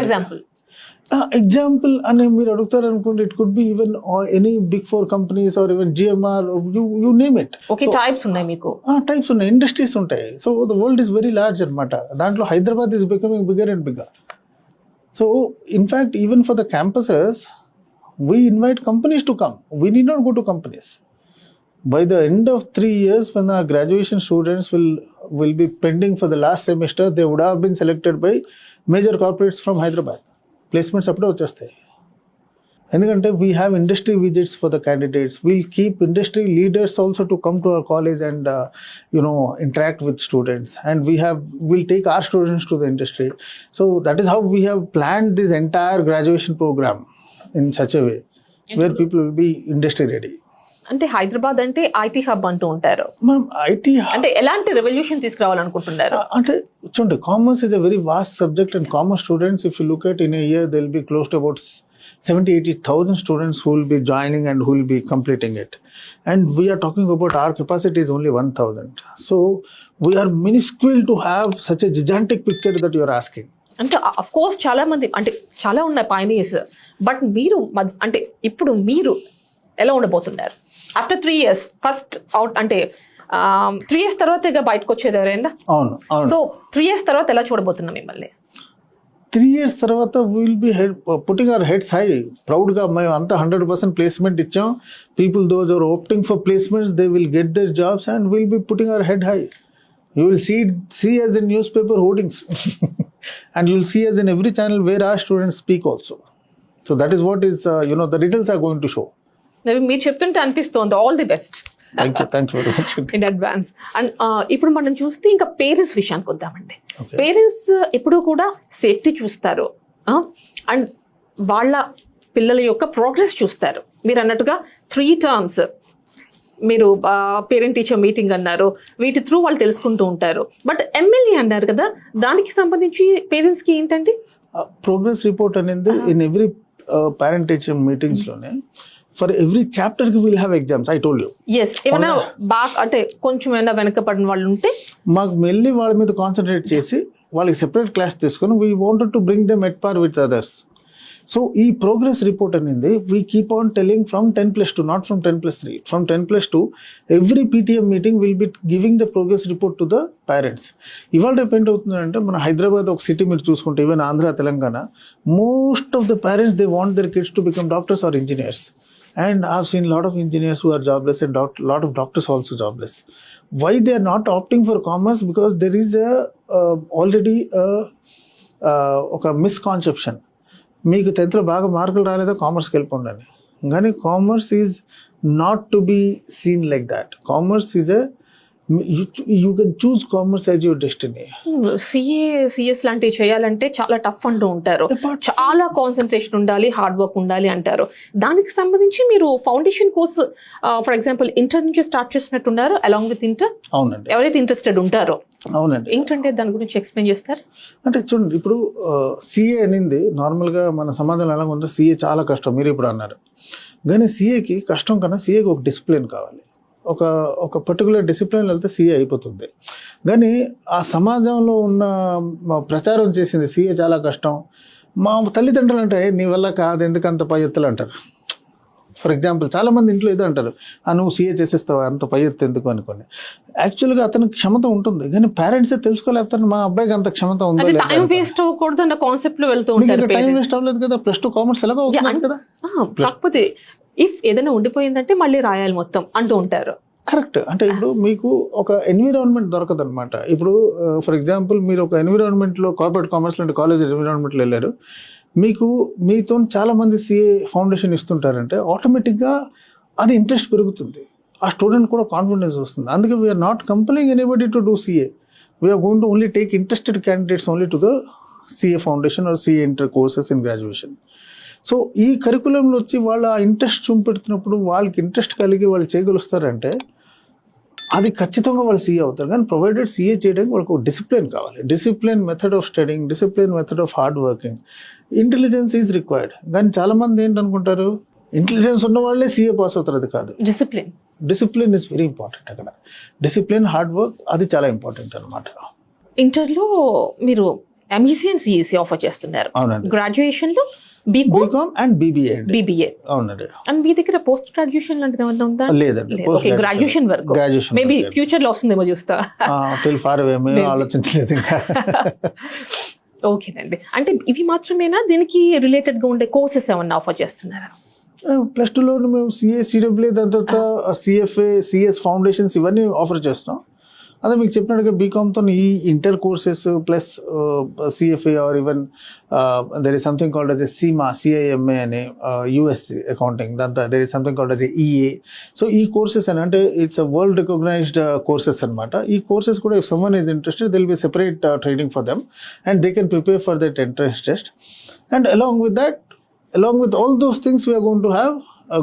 ఎగ్జాంపుల్ అని మీరు అడుగుతారు అనుకోండి, it could be even any big 4 companies or even GMR, you name it. Okay, types ఉన్నాయి మీకు? టైప్స్ ఉన్నాయి, ఇండస్ట్రీస్ ఉంటాయి. So the world is very large అనమాట. దాంట్లో Hyderabad is becoming bigger and bigger. So, in fact, even for the campuses, we invite companies to come. We need not go to companies. By the end of 3 years, when our graduation students will be pending for the last semester, they would have been selected by major corporates from Hyderabad. Placements appude vachestayi. ఎందుకంటే we have industry visits for the candidates. We'll keep industry leaders also to come to our college and interact with students, and we'll take our students to the industry. So that is how we have planned this entire graduation program in such a way where people will be industry ready. అంటే హైదరాబాద్ అంటే IT hub అంటూ ఉంటారు. మనం IT అంటే ఎలాంటి revolution తీసుకురావాలనుకుంటున్నారు? అంటే చూడండి, commerce is a very vast subject, and commerce students, if you look at in a year, they'll be close to about 70,000-80,000 students who will be joining and who will be completing it. And we are talking about our capacity is only 1,000. So we are minuscule to have such a gigantic picture that you are asking. అంటే of course చాలా మంది అంటే చాలా ఉన్నాయి pioneers, but మీరు అంటే ఇప్పుడు మీరు ఎలా ఉండబోతున్నారు ఆఫ్టర్ 3 years? ఫస్ట్ అవుట్ అంటే 3 years తర్వాత ఇక బయటకు వచ్చేది ఎవరైనా? అవును. సో 3 years తర్వాత ఎలా చూడబోతున్నాం మిమ్మల్ని? 3 years తర్వాత will be putting our heads high. ప్రౌడ్గా మేము అంతా 100% ప్లేస్మెంట్ ఇచ్చాం. People those are opting for placements, they will get their jobs and will be putting our head high. You will see us in newspaper hoardings and you will see us in every channel where our students speak also. So that is what is the results are going to show. Maybe మీరు చెప్తుంటే అనిపిస్తోంది all the best thank you very much in advance. And ఇప్పుడు మనం చూస్తే ఇంకా parents విషయానికి వద్దామండి. Okay. Parents ఎప్పుడూ కూడా సేఫ్టీ చూస్తారు అండ్ వాళ్ళ పిల్లల యొక్క ప్రోగ్రెస్ చూస్తారు. మీరు అన్నట్టుగా 3 terms మీరు పేరెంట్ టీచర్ మీటింగ్ అన్నారు, వీటి త్రూ వాళ్ళు తెలుసుకుంటూ ఉంటారు. బట్ ఎమ్మెల్యే అన్నారు కదా, దానికి సంబంధించి పేరెంట్స్కి ఏంటండి? ప్రోగ్రెస్ రిపోర్ట్ అనేది in every parent teacher meetings లోనే ఫర్ ఎవ్రీ చాప్టర్ కి will have exams. I told you. Yes, ఏమైనా బాగా అంటే కొంచెం ఏమైనా వెనకబడిన వాళ్ళు ఉంటే మాకు మళ్ళీ వాళ్ళ మీద కాన్సన్ట్రేట్ చేసి వాళ్ళకి సెపరేట్ క్లాస్ తీసుకొని we wanted to bring them at par with others. So ఈ ప్రోగ్రెస్ రిపోర్ట్ అనేది we keep on telling from 10+2, not from 10+3, from 10+2 every PTM meeting will be giving the progress report to the parents. ఇవాళ రేపు ఏంటి అవుతుందంటే మన హైదరాబాద్ ఒక city మీరు చూసుకుంటే, even Andhra, Telangana, most of the parents they want their kids to become doctors or engineers. And I've seen a lot of engineers who are jobless and lot of doctors also jobless. Why they are not opting for commerce? Because there is already ఒక misconception. మీకు 10th లో బాగా మార్కులు రాలేదా కామర్స్కి వెళ్ళిపోండి అని. కానీ commerce is not to be seen like that. Commerce is you can choose commerce as your destiny. CS లాంటివి చేయాలంటే చాలా టఫ్ అంటూ ఉంటారు, చాలా కాన్సన్ట్రేషన్ ఉండాలి, హార్డ్ వర్క్ ఉండాలి అంటారు. దానికి సంబంధించి మీరు foundation course for example inter నుంచి స్టార్ట్ చేసినట్టున్నారు అలాంగ్ విత్ ఇంటర్. అవునండి. ఎవరైతే ఇంట్రెస్టెడ్ ఉంటారో. అవునండి. ఏంటంటే దాని గురించి ఎక్స్ప్లెయిన్ చేస్తారు. అంటే చూడండి, ఇప్పుడు సిఏ అనేది నార్మల్గా మన సమాజంలో ఎలా ఉందో సిఏ చాలా కష్టం మీరు ఇప్పుడు అన్నారు. కానీ సిఏకి కష్టం కన్నా సిఏకి ఒక డిసిప్లిన్ కావాలి. ఒక పర్టికులర్ డిసిప్లిన్ వెళ్తే సీఏ అయిపోతుంది. కానీ ఆ సమాజంలో ఉన్న ప్రచారం చేసింది సీఏ చాలా కష్టం. మా తల్లిదండ్రులు అంటే నీ వల్ల కాదు, ఎందుకంత పై ఎత్తులు అంటారు. ఫర్ ఎగ్జాంపుల్ చాలామంది ఇంట్లో ఏదో అంటారు, నువ్వు సీఏ చేసేస్తావా, అంత పై ఎత్తు ఎందుకు అనుకోని. యాక్చువల్గా అతనికి క్షమత ఉంటుంది, కానీ పేరెంట్సే తెలుసుకోలేకపోతారు మా అబ్బాయికి అంత క్షమత ఉందో లేదా. టైం వేస్ట్ అవ్వకూడదు అన్న కాన్సెప్ట్ లో వెళ్తూ ఉంటారు. టైం వేస్ట్ అవ్వలేదు కదా, +2 కామర్స్ ఎలాగో అవుతుంది కదా. కాకపోతే ఇఫ్ ఏదైనా ఉండిపోయిందంటే మళ్ళీ రాయాలి మొత్తం అంటూ ఉంటారు. కరెక్ట్. అంటే ఇప్పుడు మీకు ఒక ఎన్విరాన్మెంట్ దొరకదు అనమాట. ఇప్పుడు ఫర్ ఎగ్జాంపుల్ మీరు ఒక ఎన్విరాన్మెంట్లో కార్పొరేట్ కామర్స్ లాంటి కాలేజ్ ఎన్విరాన్మెంట్లో వెళ్ళారు, మీతో చాలా మంది సిఏ ఫౌండేషన్ ఇస్తుంటారంటే ఆటోమేటిక్గా అది ఇంట్రెస్ట్ పెరుగుతుంది, ఆ స్టూడెంట్ కూడా కాన్ఫిడెన్స్ వస్తుంది. అందుకే we are not compelling anybody to do CA. We are going to only take interested candidates only to the CA foundation or CA inter courses in graduation. So ఈ కరికులంలో వచ్చి వాళ్ళు ఆ ఇంట్రెస్ట్ చూపెడుతున్నప్పుడు వాళ్ళకి ఇంట్రెస్ట్ కలిగి వాళ్ళు చేయగలుస్తారంటే అది ఖచ్చితంగా వాళ్ళు సీఏ అవుతారు. కానీ ప్రొవైడెడ్ సీఏ చేయడానికి వాళ్ళకు డిసిప్లిన్ కావాలి. Discipline method of studying, discipline method of hard working, intelligence is required. కానీ చాలా మంది ఏంటనుకుంటారు, ఇంటెలిజెన్స్ ఉన్న వాళ్ళే సీఏ పాస్ అవుతారు. అది కాదు. Discipline is very important. అక్కడ డిసిప్లిన్, హార్డ్ వర్క్ అది చాలా ఇంపార్టెంట్ అనమాట. ఇంటర్లో మీరు ఎంఈసీ అండ్ సిఈసీ ఆఫర్ చేస్తున్నారు. అవునండి. గ్రాడ్యుయేషన్లో బీకామ్ అండ్ బీబీఏ. అవునండి. అండ్ మీ దగ్గర పోస్ట్ గ్రాడ్యుయేషన్ లాంటిది ఏమన్నా ఉందా? లేదండి. గ్రాడ్యుయేషన్ వరకు మేబీ ఫ్యూచర్ లో వస్తుందేమో చూస్తా. ఫార్ అవే మేము ఆలోచించలేదు ఇంకా. ఓకేనండి. అంటే ఇవి మాత్రమేనా, దీనికి రిలేటెడ్ గా ఉండే కోర్సెస్ ఏమన్నా ఆఫర్ చేస్తున్నారా? +2లో మేము సిఏ, సిడబ్ల్యూ, దాని తర్వాత సిఎఫ్ఏ, సిఎస్ ఫౌండేషన్స్ ఇవన్నీ ఆఫర్ చేస్తాం. అదే మీకు చెప్పినట్టుగా బీకామ్తో ఈ inter courses plus CFA or even there is something called as CIMA, CIMA అనే యూఎస్ అకౌంటింగ్, దాంతో there is something called as EA. So ఈ కోర్సెస్ అని అంటే ఇట్స్ వరల్డ్ రికగ్నైజ్డ్ కోర్సెస్ అనమాట. ఈ కోర్సెస్ కూడా if someone is interested there'll be separate training for them and they can prepare for that entrance test. And along with all those things we are going to have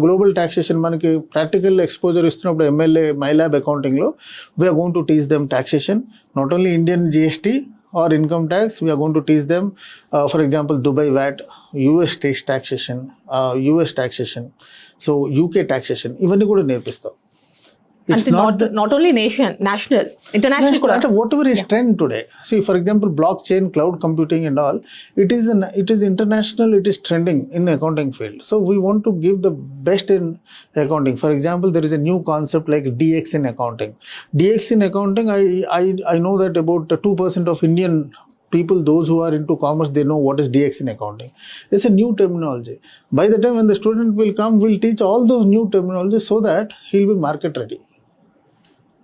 global taxation. మనకి practical exposure ఇస్తున్నప్పుడు MLA MyLab అకౌంటింగ్లో we are going to teach them taxation, not only Indian GST or income tax, we are going to teach them for example Dubai VAT, US state taxation, US taxation, so UK taxation, ఇవన్నీ కూడా నేర్పిస్తాం. It's not only national, international kuda. Whatever is trend today. See, for example, blockchain, cloud computing and all, it is international, it is trending in accounting field. So we want to give the best in accounting. For example, there is a new concept like DX in accounting. DX in accounting, I know that about 2% of Indian people, those who are into commerce, they know what is DX in accounting. It's a new terminology. By the time when the student will come, we'll teach all those new terminologies so that he'll be market ready.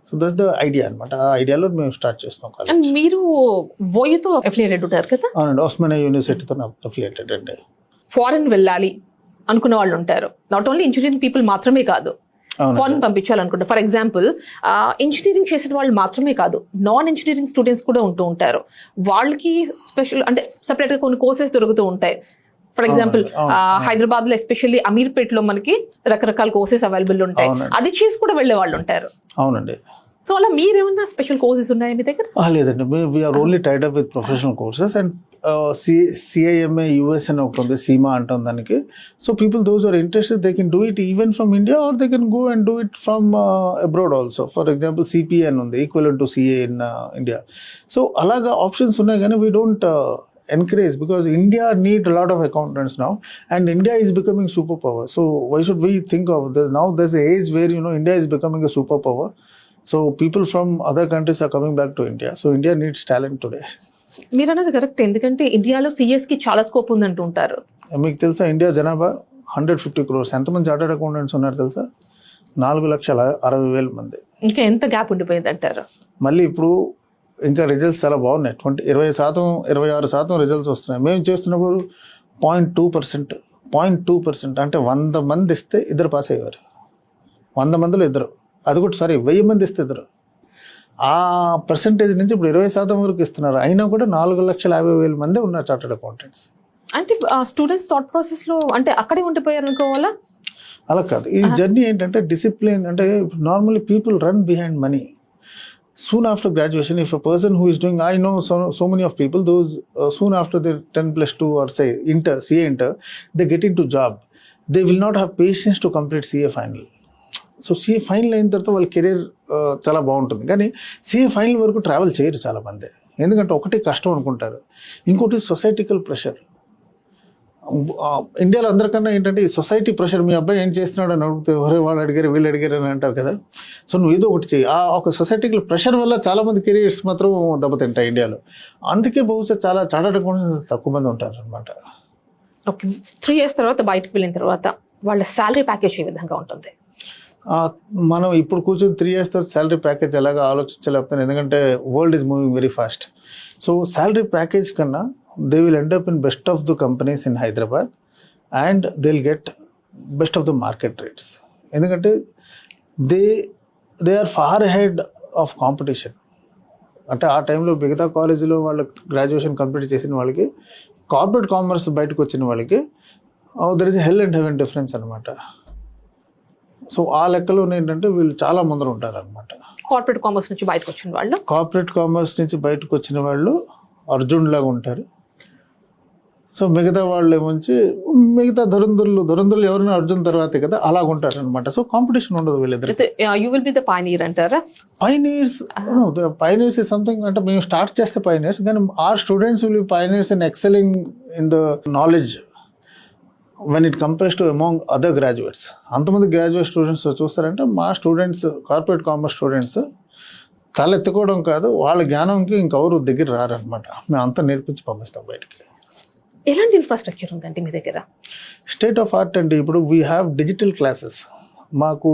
So that's the idea అనమాట. ఆ ఐడియాలో మేము start చేస్తాం. And మీరు ఓయూతో affiliated ఉంటారు కదా? అవునండి, Osmania యూనివర్సిటీతో affiliated అండి. Foreign వెళ్ళాలి అనుకున్న వాళ్ళు ఉంటారు. నాట్ ఓన్లీ ఇంజనీరింగ్ పీపుల్ మాత్రమే కాదు, ఫారెన్ పంపించాలనుకుంటారు. ఫర్ ఎగ్జాంపుల్ ఇంజనీరింగ్ చేసిన వాళ్ళు మాత్రమే కాదు, నాన్ ఇంజనీరింగ్ స్టూడెంట్స్ కూడా ఉంటూ ఉంటారు. వాళ్ళకి స్పెషల్ అంటే సపరేట్ గా కొన్ని కోర్సెస్ దొరుకుతూ ఉంటాయి. ఫర్ ఎగ్జాంపుల్ హైదరాబాద్ లో ఎస్పెషల్లీ అమీర్పేట్ లో మనకి రకరకాల కోర్సెస్ అవైలబుల్ ఉంటాయి. అది చేసి కూడా వెళ్ళే వాళ్ళు ఉంటారు. అవునండి. సో అలా మీరేమన్నా స్పెషల్ కోర్సెస్ ఉన్నాయా మీ దగ్గర? లేదండి, we are only tied up with professional courses and CIMA US అని ఒకటి ఉంది, సీమా అంటాం దానికి. So people those are interested they can do it even from India or they can go and do it from abroad also. For example CPA అని ఉంది, equal to CA in India. So అలాగా options ఉన్నాయి, కానీ we don't encourage because India need a lot of accountants now and India is becoming superpower. So why should we think of this? Now there's an age where India is becoming a superpower. So people from other countries are coming back to India. So India needs talent today. మీరు అన్నది correct, ఎందుకంటే ఇండియాలో CS కి చాలా scope ఉందంటూ ఉంటారు. మీకు తెలుసా ఇండియా జనాభా 150 crores. ఎంతమంది చార్టర్డ్ అకౌంటెంట్స్ ఉన్నారు తెలుసా? 4,60,000 మంది. ఇంకా ఎంత గ్యాప్ ఉండిపోయింది అంటారు? మళ్ళీ ఇప్పుడు ఇంకా రిజల్ట్స్ చాలా బాగున్నాయి. 26% రిజల్ట్స్ వస్తున్నాయి. మేము చేస్తున్నప్పుడు 0.2% అంటే 100 మంది ఇస్తే 2 పాస్ అయ్యేవారు. 100 మందిలో 2, అది కూడా 1000 మంది ఇస్తే 2. ఆ పర్సంటేజ్ నుంచి ఇప్పుడు 20% వరకు ఇస్తున్నారు. అయినా కూడా 4,50,000 మంది ఉన్నారు చార్టర్డ్ అకౌంటెంట్స్. అంటే స్టూడెంట్స్ థాట్ ప్రాసెస్ లో అంటే అక్కడే ఉండిపోయారు అనుకోవాలా? అలా కాదు, ఈ జర్నీ ఏంటంటే డిసిప్లిన్. అంటే normally people run behind money. Soon after graduation, if a person who is doing, I know so many of people, those soon after their 10+2 or say CA inter, they get into job. They will not have patience to complete CA final. So CA final అయిన తర్వాత వాళ్ళ career చాలా బాగుంటుంది, కానీ CA final వరకు travel చేయరు చాలామంది. ఎందుకంటే ఒకటి కష్టం అనుకుంటారు, ఇంకోటి సొసైటికల్ ప్రెషర్. ఇండియాలో అందరికన్నా ఏంటంటే ఈ సొసైటీ ప్రెషర్. మీ అబ్బాయి ఏం చేస్తున్నాడు అని అడిగితే ఎవరే వాళ్ళు అడిగారు వీళ్ళు అడిగారు అని అంటారు కదా. సో నువ్వు ఏదో ఒకటి చేయి. ఆ ఒక సొసైటికల్ ప్రెషర్ వల్ల చాలామంది కెరీర్స్ మాత్రం దెబ్బతింటాయి ఇండియాలో. అందుకే బహుశా చాలా చార్టర్డ్ అకౌంటెంట్స్ తక్కువ మంది ఉంటారు అనమాట. ఓకే, 3 years తర్వాత బయటకు వెళ్ళిన తర్వాత వాళ్ళ శాలరీ ప్యాకేజ్ ఏ విధంగా ఉంటుంది? మనం ఇప్పుడు కూర్చొని 3 years తర్వాత శాలరీ ప్యాకేజ్ ఎలాగా ఆలోచించలేకపోతాను, ఎందుకంటే world is moving very fast. So salary package కన్నా they will end up in best of the companies in Hyderabad and they'll get best of the market rates. ఎందుకంటే they are far ahead of competition. అంటే ఆ టైంలో మిగతా కాలేజీలో వాళ్ళు graduation complete చేసిన వాళ్ళకి, కార్పొరేట్ కామర్స్ బయటకు వచ్చిన వాళ్ళకి there is hell and heaven difference అనమాట. సో ఆ లెక్కలో ఏంటంటే వీళ్ళు చాలా ముందర ఉంటారు అనమాట. కార్పొరేట్ కామర్స్ నుంచి బయటకు వచ్చిన వాళ్ళు అర్జున్ లాగా ఉంటారు. సో మిగతా వాళ్ళు ఏమొచ్చి మిగతా ధురంధులు ఎవరైనా అర్జున్ తర్వాతే కదా, అలాగ ఉంటారు అనమాట. సో కాంపిటీషన్ ఉండదు వీళ్ళిద్దరు. You will be the pioneer అంటారా? పైనీర్స్ ఇస్ సంథింగ్, అంటే మేము స్టార్ట్ చేస్తే పైనీర్స్, కానీ our students will be pioneers in excelling in the knowledge when it compares to among other graduates. అంతమంది గ్రాడ్యుయేట్ స్టూడెంట్స్ చూస్తారంటే మా స్టూడెంట్స్, కార్పొరేట్ కామర్స్ స్టూడెంట్స్ తలెత్తుకోవడం కాదు, వాళ్ళ జ్ఞానంకి ఇంకెవరు దగ్గర రారనమాట. మేము అంతా నేర్పించి పంపిస్తాం బయటికి. ఎలాంటి ఇన్ఫ్రాస్ట్రక్చర్ ఉందండి మీ దగ్గర? స్టేట్ ఆఫ్ ఆర్ట్ అండి. ఇప్పుడు వీ హ్యావ్ డిజిటల్ క్లాసెస్. మాకు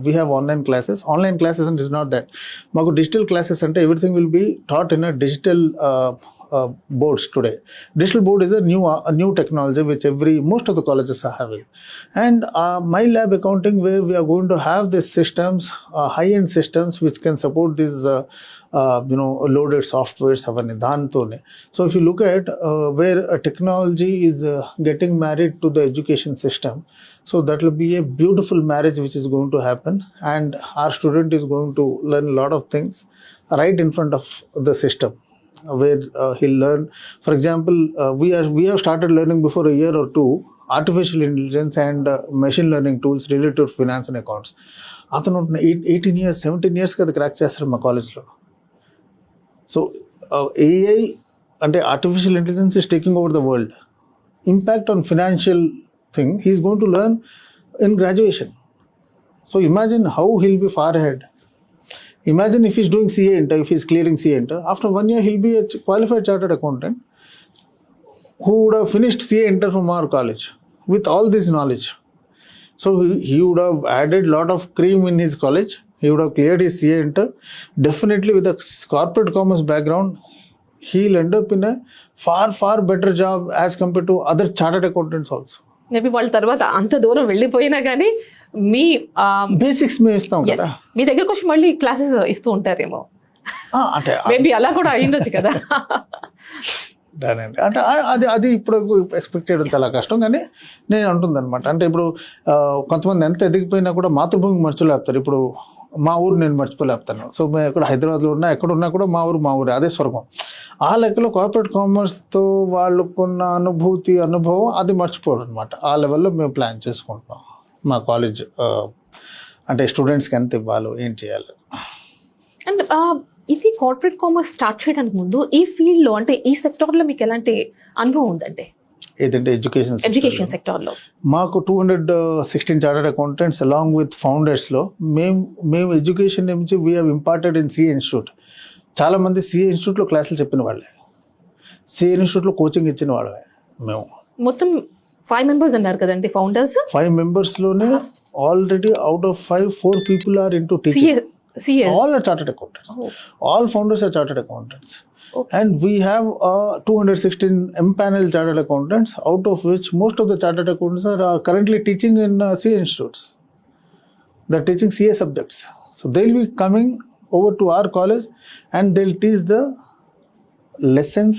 we have online classes and is not that. మాకు డిజిటల్ క్లాసెస్ అంటే everything will be taught in a digital boards today. Digital board is a new technology which most of the colleges are having. And my lab accounting, where we are going to have these systems, high-end systems which can support these loaded softwares అవన్నీ దాంతోనే. So if you look at where technology is getting married to the education system, so that will be a beautiful marriage which is going to happen, and our student is going to learn a lot of things right in front of the system, where he'll learn. For example, we have started learning before a year or two artificial intelligence and machine learning tools related to finance and accounts. అతను 18 years 17 years కదా crack చేస్తారు మా కాలేజ్లో. So AI అంటే artificial intelligence is taking over the world. Impact on financial thing he is going to learn in graduation. So imagine how he'll be far ahead. Imagine if he's doing CA inter, if he's clearing CA inter, after 1 year he'll be a qualified chartered accountant who would have finished CA inter from our college with all this knowledge. So he would have added lot of cream in his college. He would have cleared his CA inter. Definitely with a corporate commerce background, he'll end up in a far better job as compared to other chartered accountants also. Maybe వాళ్ళ తర్వాత అంత దూరం వెళ్ళిపోయినా కానీ మీ basics మేము ఇస్తాం కదా. మీ దగ్గరకు వచ్చి మళ్ళీ క్లాసెస్ ఇస్తూ ఉంటారేమో, అంటే మేబీ అలా కూడా అయ్యిండొచ్చు కదా. అంటే అది ఇప్పుడు ఎక్స్పెక్ట్ చేయడం చాలా కష్టం. కానీ నేను అంటుందన్నమాట, అంటే ఇప్పుడు కొంతమంది ఎంత ఎదిగిపోయినా కూడా మాతృభూమి మర్చిపోలేపుతారు. ఇప్పుడు మా ఊరు నేను మర్చిపోలేపుతాను. సో మేము ఎక్కడ హైదరాబాద్లో ఉన్నా ఎక్కడ ఉన్నా కూడా మా ఊరు అదే స్వర్గం. ఆ లెక్కలో కార్పొరేట్ కామర్స్తో వాళ్ళకున్న అనుభవం అది మర్చిపోవడం అనమాట. ఆ లెవెల్లో మేము ప్లాన్ చేసుకుంటున్నాం. మా కాలేజ్ అంటే స్టూడెంట్స్కి ఎంత ఇవ్వాలో, ఏం చేయాలి. అండ్ ఇది కార్పొరేట్ కామర్స్ స్టార్ట్ చేయడానికి ముందు ఈ ఫీల్డ్లో అంటే ఈ సెక్టార్లో మీకు ఎలాంటి అనుభవం ఉందంటే? ఏదంటే ఎడ్యుకేషన్ సెక్టార్లో మాకు 216 చార్టర్డ్ అకౌంటెంట్స్ అలాంగ్ విత్ ఫౌండర్స్లో మేము ఎడ్యుకేషన్ నుంచి we have imparted in CA institute. చాలామంది సిఏ ఇన్స్టిట్యూట్లో క్లాసులు చెప్పిన వాళ్ళే, సిఏ ఇన్స్టిట్యూట్లో కోచింగ్ ఇచ్చిన వాళ్ళే. మేము మొత్తం 5 members అన్నారు కదండి ఫౌండర్స్. 5 members-లోనే already out of 4 people are into teaching. All are chartered accountants. All founders are chartered accountants. Okay. And we have 216 M-panel chartered accountants, out of which most of the chartered accountants are currently teaching in CA institutes. They're teaching CA subjects. So they'll be coming over to our college and they'll teach the lessons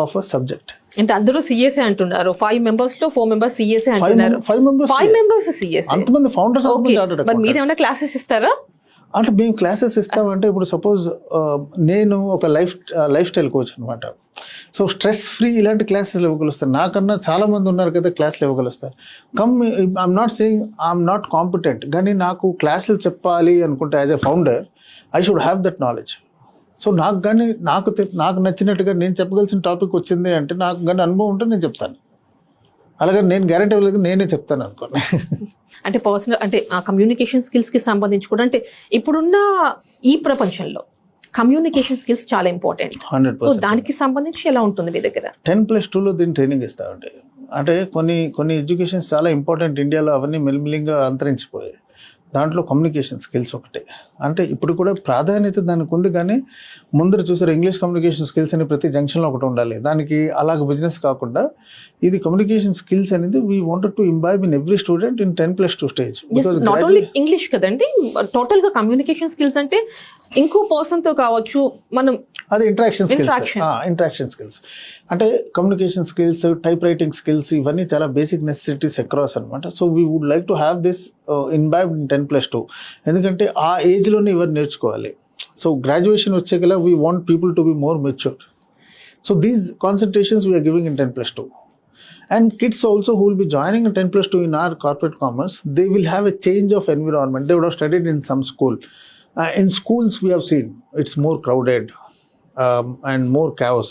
of a subject. అంటే అందరూ CSA అంటున్నారు. 5 members లో 4 members CSA అంటున్నారు. 5 members 5 members CSA. అంతమంది founders okay. Chartered మరి మీరు ఏమైనా classes ఇస్తారా? అంటే మేము క్లాసెస్ ఇస్తామంటే ఇప్పుడు సపోజ్ నేను ఒక లైఫ్ స్టైల్ కోచ్ అనమాట. సో స్ట్రెస్ ఫ్రీ ఇలాంటి క్లాసెస్ ఇవ్వగలుస్తాను. నాకన్నా చాలా మంది ఉన్నారు కదా క్లాసులు ఇవ్వగలుస్తారు. I'm not saying I'm not competent, కానీ నాకు క్లాసులు చెప్పాలి అనుకుంటే as a founder I should have that knowledge. So నాకు కానీ నాకు నచ్చినట్టుగా నేను చెప్పగలిసిన టాపిక్ వచ్చింది అంటే నాకు కానీ అనుభవం ఉంటే నేను చెప్తాను. అలాగే నేను గ్యారెంటీ ఇవ్వలేదు, నేనే చెప్తాను అనుకోండి. అంటే పర్సనల్ అంటే ఆ కమ్యూనికేషన్ స్కిల్స్కి సంబంధించి కూడా అంటే ఇప్పుడున్న ఈ ప్రపంచంలో కమ్యూనికేషన్ స్కిల్స్ చాలా ఇంపార్టెంట్. 100%. సో దానికి సంబంధించి ఎలా ఉంటుంది మీ దగ్గర? 10+2లో దీన్ని ట్రైనింగ్ ఇస్తామండి. అంటే కొన్ని ఎడ్యుకేషన్స్ చాలా ఇంపార్టెంట్ ఇండియాలో, అవన్నీ మెల్లిమెల్లిగా అంతరించిపోయాయి. దాంట్లో కమ్యూనికేషన్ స్కిల్స్ ఒకటే. అంటే ఇప్పుడు కూడా ప్రాధాన్యత దానికి ఉంది, కానీ ముందర చూసారు ఇంగ్లీష్ కమ్యూనికేషన్ స్కిల్స్ అని ప్రతి జంక్షన్లో ఒకటి ఉండాలి. దానికి అలాగ బిజినెస్ కాకుండా ఇది కమ్యూనికేషన్ స్కిల్స్ అనేది we wanted to imbibe in every student in 10+2 stage. Not only English కదండి, టోటల్ గా కమ్యూనికేషన్ స్కిల్స్ అంటే ఇంకో పర్సన్ తో కావచ్చు, మనం అది ఇంటరాక్షన్ స్కిల్స్ అంటే communication skills, type writing skills, ఇవన్నీ చాలా బేసిక్ నెసెసిటీస్ అక్రాస్ అనమాట. So we would like to have this imbibed in 10+2, ఎందుకంటే ఆ ఏజ్లోనే ఇవన్నీ నేర్చుకోవాలి. సో గ్రాడ్యుయేషన్ వచ్చేకలా we want people to be more matured. So these concentrations we are giving in 10+2. And kids also who will be joining in 10+2 in our corporate commerce, they will have a change of environment. They would have studied in some school. In schools we have seen it's more crowded and more chaos.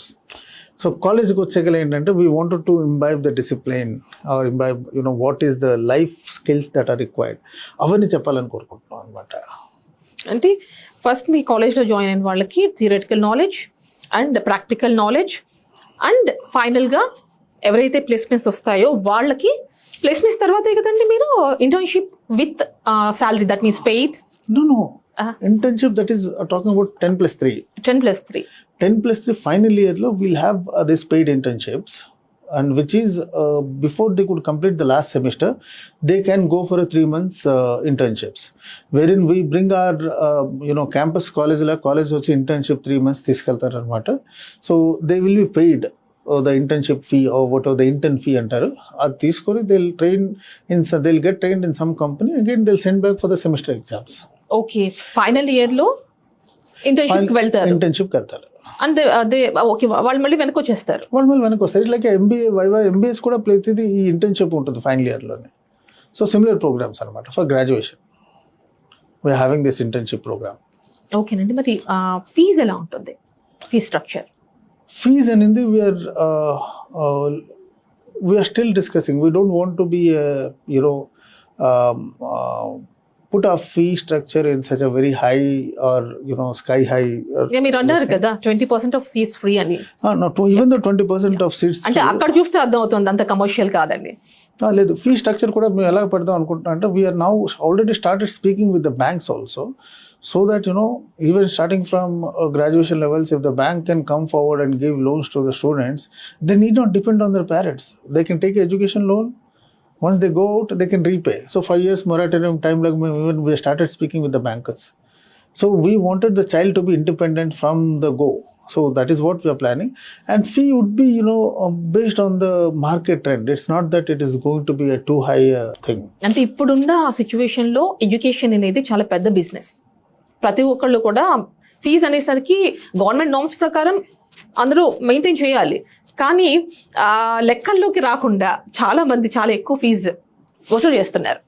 So college ko chekala entante we wanted to imbibe the discipline or imbibe what is the life skills that are required. Avanni cheppalani korukuntunna anamata. అంటే first మీ కాలేజ్లో join అయిన వాళ్ళకి theoretical knowledge and practical knowledge and ఫైనల్గా ఎవరైతే placements వస్తాయో వాళ్ళకి placements తర్వాతే కదండి మీరు internship with salary, that means paid? No. Internship, that is talking about 10+3. 10+3. 10+3 final year lo we'll have this paid internships, and which is before they could complete the last semester they can go for a 3 months internships, wherein we bring our campus college వచ్చి internship 3 months తీసుకెళ్తారు అనమాట. So they will be paid the internship fee or whatever the intern fee అంటారు. అది తీసుకొని they'll get trained in some company, again they'll send back for the semester exams. Okay, final ఇయర్లో ఇంటర్న్షిప్కి వెళ్తారు. అంటే అదే okay, వాళ్ళు మళ్ళీ వెనక్కి వచ్చేస్తారు. ఇట్స్ లైక్ ఎంబీఏస్ కూడా ప్రతిదీ ఈ ఇంటర్న్షిప్ ఉంటుంది ఫైనల్ ఇయర్లోనే. సో సిమిలర్ ప్రోగ్రామ్స్ అనమాట for graduation we are having this internship program. ఓకేనండి, మరి ఫీజ్ ఎలా ఉంటుంది? ఫీ స్ట్రక్చర్, ఫీజ్ అనేది we are still discussing. We don't want to be put a fee structure in such a very high or sky high. మీరు అన్నారు కదా 20% of seats free అని. Even the 20% of seats అంటే అక్కడ చూస్తే అర్థం అవుతుంది అంత కమర్షియల్ కాదండి. లేదు, ఫీ స్ట్రక్చర్ కూడా మేము ఎలా పెడదాం అనుకుంటున్నాం అంటే we are now already started speaking with the banks also. So that, even starting from graduation levels, if the bank can come forward and give loans to the students, they need not depend on their parents. They can take education loan. Once they go out, they can repay. So 5 years moratorium time, like even we started speaking with the bankers. So we wanted the child to be independent from the go. So that is what we are planning. And fee would be, based on the market trend. It's not that it is going to be a too high thing. అంటే ఇప్పుడున్న situation లో education అనేది చాలా పెద్ద business. ప్రతి ఒక్కళ్ళు కూడా fee అనేసరికి గవర్నమెంట్ నార్మ్స్ ప్రకారం అందరూ మెయింటైన్ చేయాలి. కానీ లెక్కల్లోకి రాకుండా చాలా మంది చాలా ఎక్కువ ఫీజు వసూలు చేస్తున్నారు.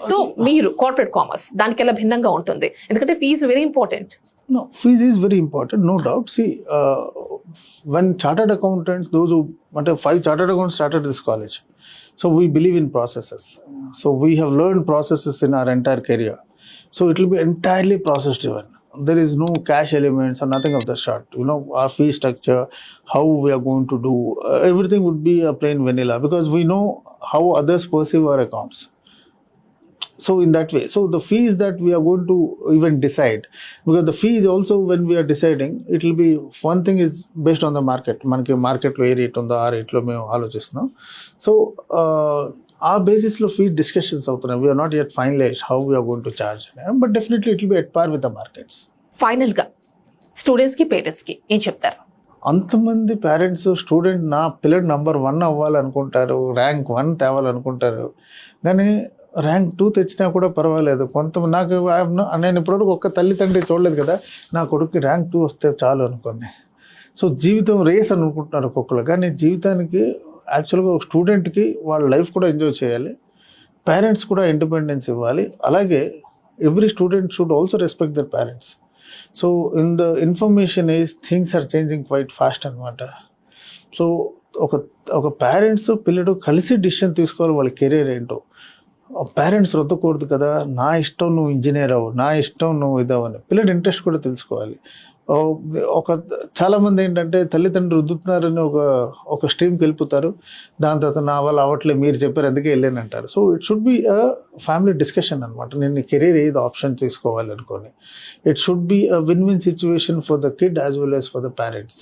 సో మీరు కార్పొరేట్ కామర్స్ దానికి ఎలా భిన్నంగా ఉంటుంది? ఎందుకంటే fees very important. No, fees is very important, no doubt. See, when chartered accountants, those who, 5 chartered accountants started this college. So we believe in processes. So we have learned processes in our entire career. So it will be entirely process driven. There is no cash elements or nothing of the sort. Our fee structure, how we are going to do, everything would be a plain vanilla because we know how others perceive our accounts. So in that way, so the fees that we are going to even decide, because the fees also when we are deciding, it will be, one thing is based on the market. Manaki market lo ఏ rate ఉందో ఆ రేట్లో మేము ఆలోచిస్తున్నాం. So ఆ బేసిస్లో fee discussions అవుతున్నాయి. We are not yet finalized how we are going to charge, but definitely it will be at par with the markets. ఫైనల్గా స్టూడెంట్స్కి పేరెంట్స్కి ఏం చెప్తారు? అంతమంది పేరెంట్స్ స్టూడెంట్ నా పిల్లడు నంబర్ 1 అవ్వాలనుకుంటారు, ర్యాంక్ 1 తేవాలనుకుంటారు. కానీ ర్యాంక్ 2 తెచ్చినా కూడా పర్వాలేదు. నేను ఇప్పటివరకు ఒక్క తల్లిదండ్రి చూడలేదు కదా, నా కొడుకుకి ర్యాంక్ 2 వస్తే చాలు అనుకోండి. సో జీవితం రేస్ అనుకుంటున్నారు ఒక్కొక్కరు. కానీ జీవితానికి యాక్చువల్గా ఒక స్టూడెంట్కి వాళ్ళ లైఫ్ కూడా ఎంజాయ్ చేయాలి, పేరెంట్స్ కూడా ఇండిపెండెన్స్ ఇవ్వాలి. అలాగే every student should also respect their parents. So in the information is things are changing quite fast అనమాట. సో ఒక పేరెంట్స్ పిల్లడు కలిసి డిసిషన్ తీసుకోవాలి వాళ్ళ కెరీర్ ఏంటో. పేరెంట్స్ రుద్దకూడదు కదా, నా ఇష్టం నువ్వు ఇంజనీర్ అవ్వు, నా ఇష్టం నువ్వు ఇదవని. పిల్లడి ఇంట్రెస్ట్ కూడా తెలుసుకోవాలి. చాలామంది ఏంటంటే తల్లిదండ్రులు రుద్దుతున్నారని ఒక స్ట్రీమ్కి వెళ్ళిపోతారు. దాని తర్వాత నా వల్ల అవ్వట్లేదు, మీరు చెప్పారు అందుకే వెళ్ళాను అంటారు. So it should be a family discussion అనమాట. నేను కెరీర్ ఏది ఆప్షన్ తీసుకోవాలి అనుకోని. It should be a win win situation for the kid as well as for the parents.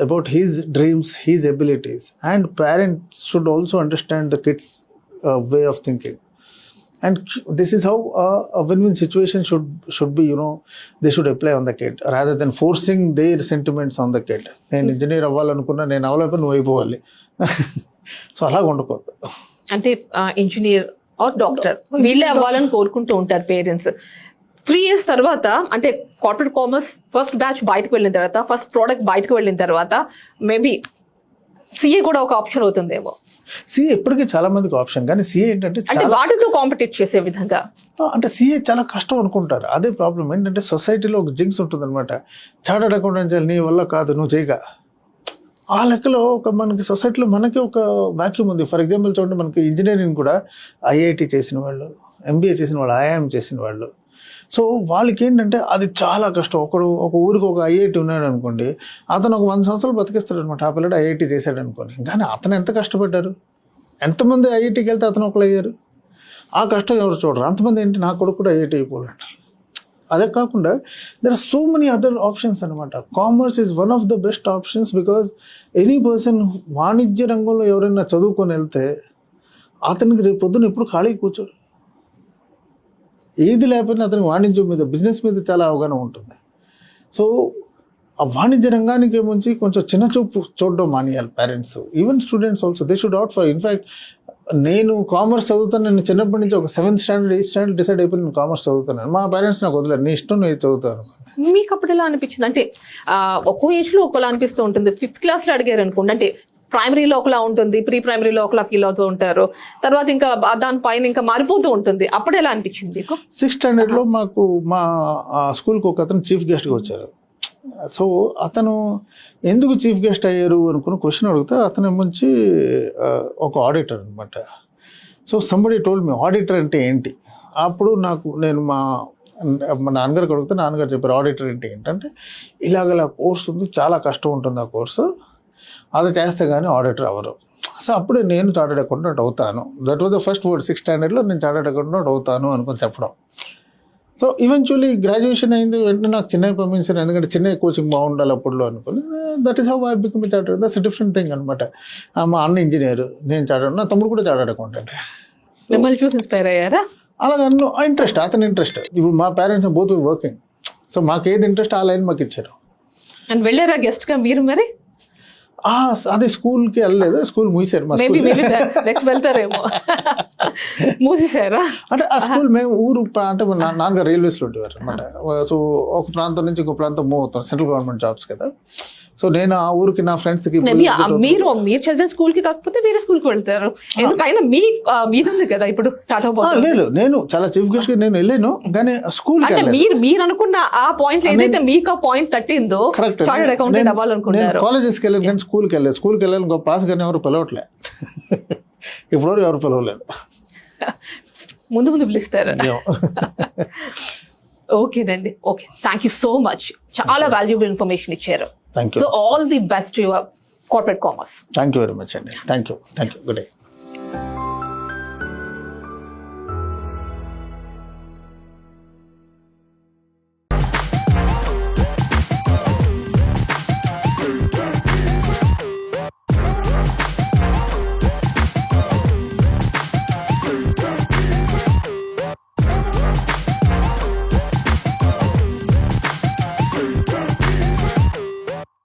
About his dreams, his abilities, and parents should also understand the kids' way of thinking. And this is how a win-win situation should be. They should apply on the kid rather than forcing their sentiments on the kid. నేను engineer అవ్వాలనుకున్నా, నేను అవ్వలేకపోతే నువ్వు అయిపోవాలి. So అలాగ ఉండకూడదు. అంటే engineer or doctor వీళ్ళే అవ్వాలని కోరుకుంటూ ఉంటారు పేరెంట్స్. 3 years తర్వాత అంటే కార్పొరేట్ కామర్స్ ఫస్ట్ బ్యాచ్ బయటకు వెళ్ళిన తర్వాత, ఫస్ట్ ప్రోడక్ట్ బయటకు వెళ్ళిన తర్వాత మేబీ సిఏ కూడా ఒక ఆప్షన్ అవుతుందేమో. సిఏ ఇప్పటికీ చాలా మందికి ఆప్షన్, కానీ సిఏ ఏంటంటే వాటితో కాంపిటీట్ చేసే విధంగా, అంటే సిఏ చాలా కష్టం అనుకుంటారు. అదే ప్రాబ్లం ఏంటంటే సొసైటీలో ఒక జింక్స్ ఉంటుంది అనమాట. చార్టర్డ్ అకౌంటెంట్ నీ వల్ల కాదు, నువ్వు చేయగా. ఆ లెక్కలో మనకి సొసైటీలో మనకి ఒక వాక్యూమ్ ఉంది. ఫర్ ఎగ్జాంపుల్ చూడండి, మనకి ఇంజనీరింగ్ కూడా ఐఐటి చేసిన వాళ్ళు, ఎంబీఏ చేసిన వాళ్ళు, ఐఐఎం చేసిన వాళ్ళు. సో వాళ్ళకి ఏంటంటే అది చాలా కష్టం. ఒక ఊరికి ఒక ఐఐటి ఉన్నాడు అనుకోండి, అతను ఒక 100 సంవత్సరాలు బతికిస్తాడు అనమాట. ఆ పిల్లడు ఐఐటి చేశాడు అనుకోండి. కానీ అతను ఎంత కష్టపడ్డారు, ఎంతమంది ఐఐటికి వెళ్తే అతను ఒకరు అయ్యారు. ఆ కష్టం ఎవరు చూడరు. అంతమంది ఏంటి, నా కొడుకు కూడా ఐఐటి అయిపోవాలంట. అదే కాకుండా there are so many other options అనమాట. Commerce is one of the best options because any person వాణిజ్య రంగంలో ఎవరైనా చదువుకొని వెళ్తే అతనికి రేపు పొద్దున ఎప్పుడు ఖాళీ కూర్చోడు. ఏది లేకపోయినా అతనికి వాణిజ్యం మీద, బిజినెస్ మీద చాలా అవగాహన ఉంటుంది. సో ఆ వాణిజ్య రంగానికి ఏముంచి కొంచెం చిన్న చూపు చూడడం మానేయాలి parents. Even students also they should out for. In fact నేను కామర్స్ చదువుతాను, నేను చిన్నప్పటి నుంచి ఒక 7th standard 8th standard decide అయిపోయి నేను కామర్స్ చదువుతాను. మా పేరెంట్స్ నాకు వదిలేరు, నీ ఇష్టం నువ్వు చదువుతాను. మీకు అప్పుడు ఎలా అనిపించింది? అంటే ఒక్కో ఏజ్లో ఒకలా అనిపిస్తూ ఉంటుంది. 5th క్లాస్లో అడిగారు అనుకోండి, అంటే ప్రైమరీలో ఒకలా ఉంటుంది, ప్రీ ప్రైమరీలో ఒకలా ఫీల్ అవుతూ ఉంటారు, తర్వాత ఇంకా దానిపైన ఇంకా మారిపోతూ ఉంటుంది. అప్పుడు ఎలా అనిపించింది మీకు? 6th స్టాండర్డ్లో మాకు మా స్కూల్కి ఒక అతను చీఫ్ గెస్ట్గా వచ్చారు. సో అతను ఎందుకు చీఫ్ గెస్ట్ అయ్యారు అనుకుని క్వశ్చన్ అడిగితే అతను ఏమొచ్చి ఒక ఆడిటర్ అనమాట. So somebody told me auditor అంటే ఏంటి. అప్పుడు నేను మా నాన్నగారికి అడిగితే నాన్నగారు చెప్పారు ఆడిటర్ అంటే ఏంటంటే ఇలాగలా కోర్స్ ఉంది, చాలా కష్టం ఉంటుంది ఆ కోర్సు, అది చేస్తే కానీ ఆడిటర్ అవ్వరు. సో అప్పుడే నేను చార్టర్డ్ అకౌంటెంట్ అవుతాను. That was the first word. 6th స్టాండర్డ్లో నేను చార్టర్డ్ అకౌంటెంట్ అవుతాను అనుకుని చెప్పడం. సో ఈవెన్చువల్లీ గ్రాడ్యుయేషన్ అయింది వెంటనే నాకు చెన్నై పంపించారు, ఎందుకంటే చెన్నై కోచింగ్ బాగుండాలి అప్పుడులో అనుకుని. That is how I become chartered. That's different thing అనమాట. మా అన్న ఇంజనీర్, నేను చార్టర్డ్, నా తమ్ముడు కూడా చార్టర్డ్ అకౌంటెంట్. మిమ్మల్ని చూసి ఇన్స్పైర్ అయ్యారా? అలాగే ఇంట్రెస్ట్, అతని ఇంట్రెస్ట్. ఇప్పుడు మా పేరెంట్స్ బోత్ వర్కింగ్, సో మాకు ఏది ఇంట్రెస్ట్ ఆ లైన్ మాకు ఇచ్చారు. అండ్ వెళ్ళారా గెస్ట్గా మీరు? మరి అదే స్కూల్కి వెళ్ళలేదు, స్కూల్ మూసారు మా మేబీ స్కూల్. నెక్స్ట్ వెళ్తారేమో. మూసేశారా? అంటే ఆ స్కూల్ మేము ఊరు అంటే మా నాన్నగారు రైల్వేస్లో ఉండేవారు అనమాట. సో ఒక ప్రాంతం నుంచి ఇంకో ప్రాంతం మూవ్ అవుతాం, సెంట్రల్ గవర్నమెంట్ జాబ్స్ కదా. సో నేను ఆ ఊరికి నా ఫ్రెండ్స్కి మీరు చదివిన స్కూల్ కి కాకపోతే వేరే స్కూల్ కి వెళ్తారు ఎందుకైనా మీది ఉంది కదా ఇప్పుడు స్టార్ట్ అవబోతుంది. లేదు, నేను చాలా చీఫ్ గెస్ట్ గా నేను వెళ్ళాను, కానీ స్కూల్ అంటే మీరు అనుకున్న ఆ పాయింట్ ఏదైతే మీకు ఆ పాయింట్ తట్టిందో చార్టర్డ్ అకౌంటెంట్ అవ్వాలనుకున్నారు. కాలేజెస్కి వెళ్ళాను కానీ స్కూల్కి వెళ్ళాను ఇంకో పాస్ కానీ ఎవరు పిలవట్లే. ఇప్పుడు ఎవరు పిలవలేదు. ముందు పిలుస్తారు. ఓకేనండి, okay, thank you so much. చాలా వాల్యుబుల్ ఇన్ఫర్మేషన్ ఇచ్చారు. Thank you. So all the best to your corporate commerce. Thank you very much, Andy. Thank you. Good day.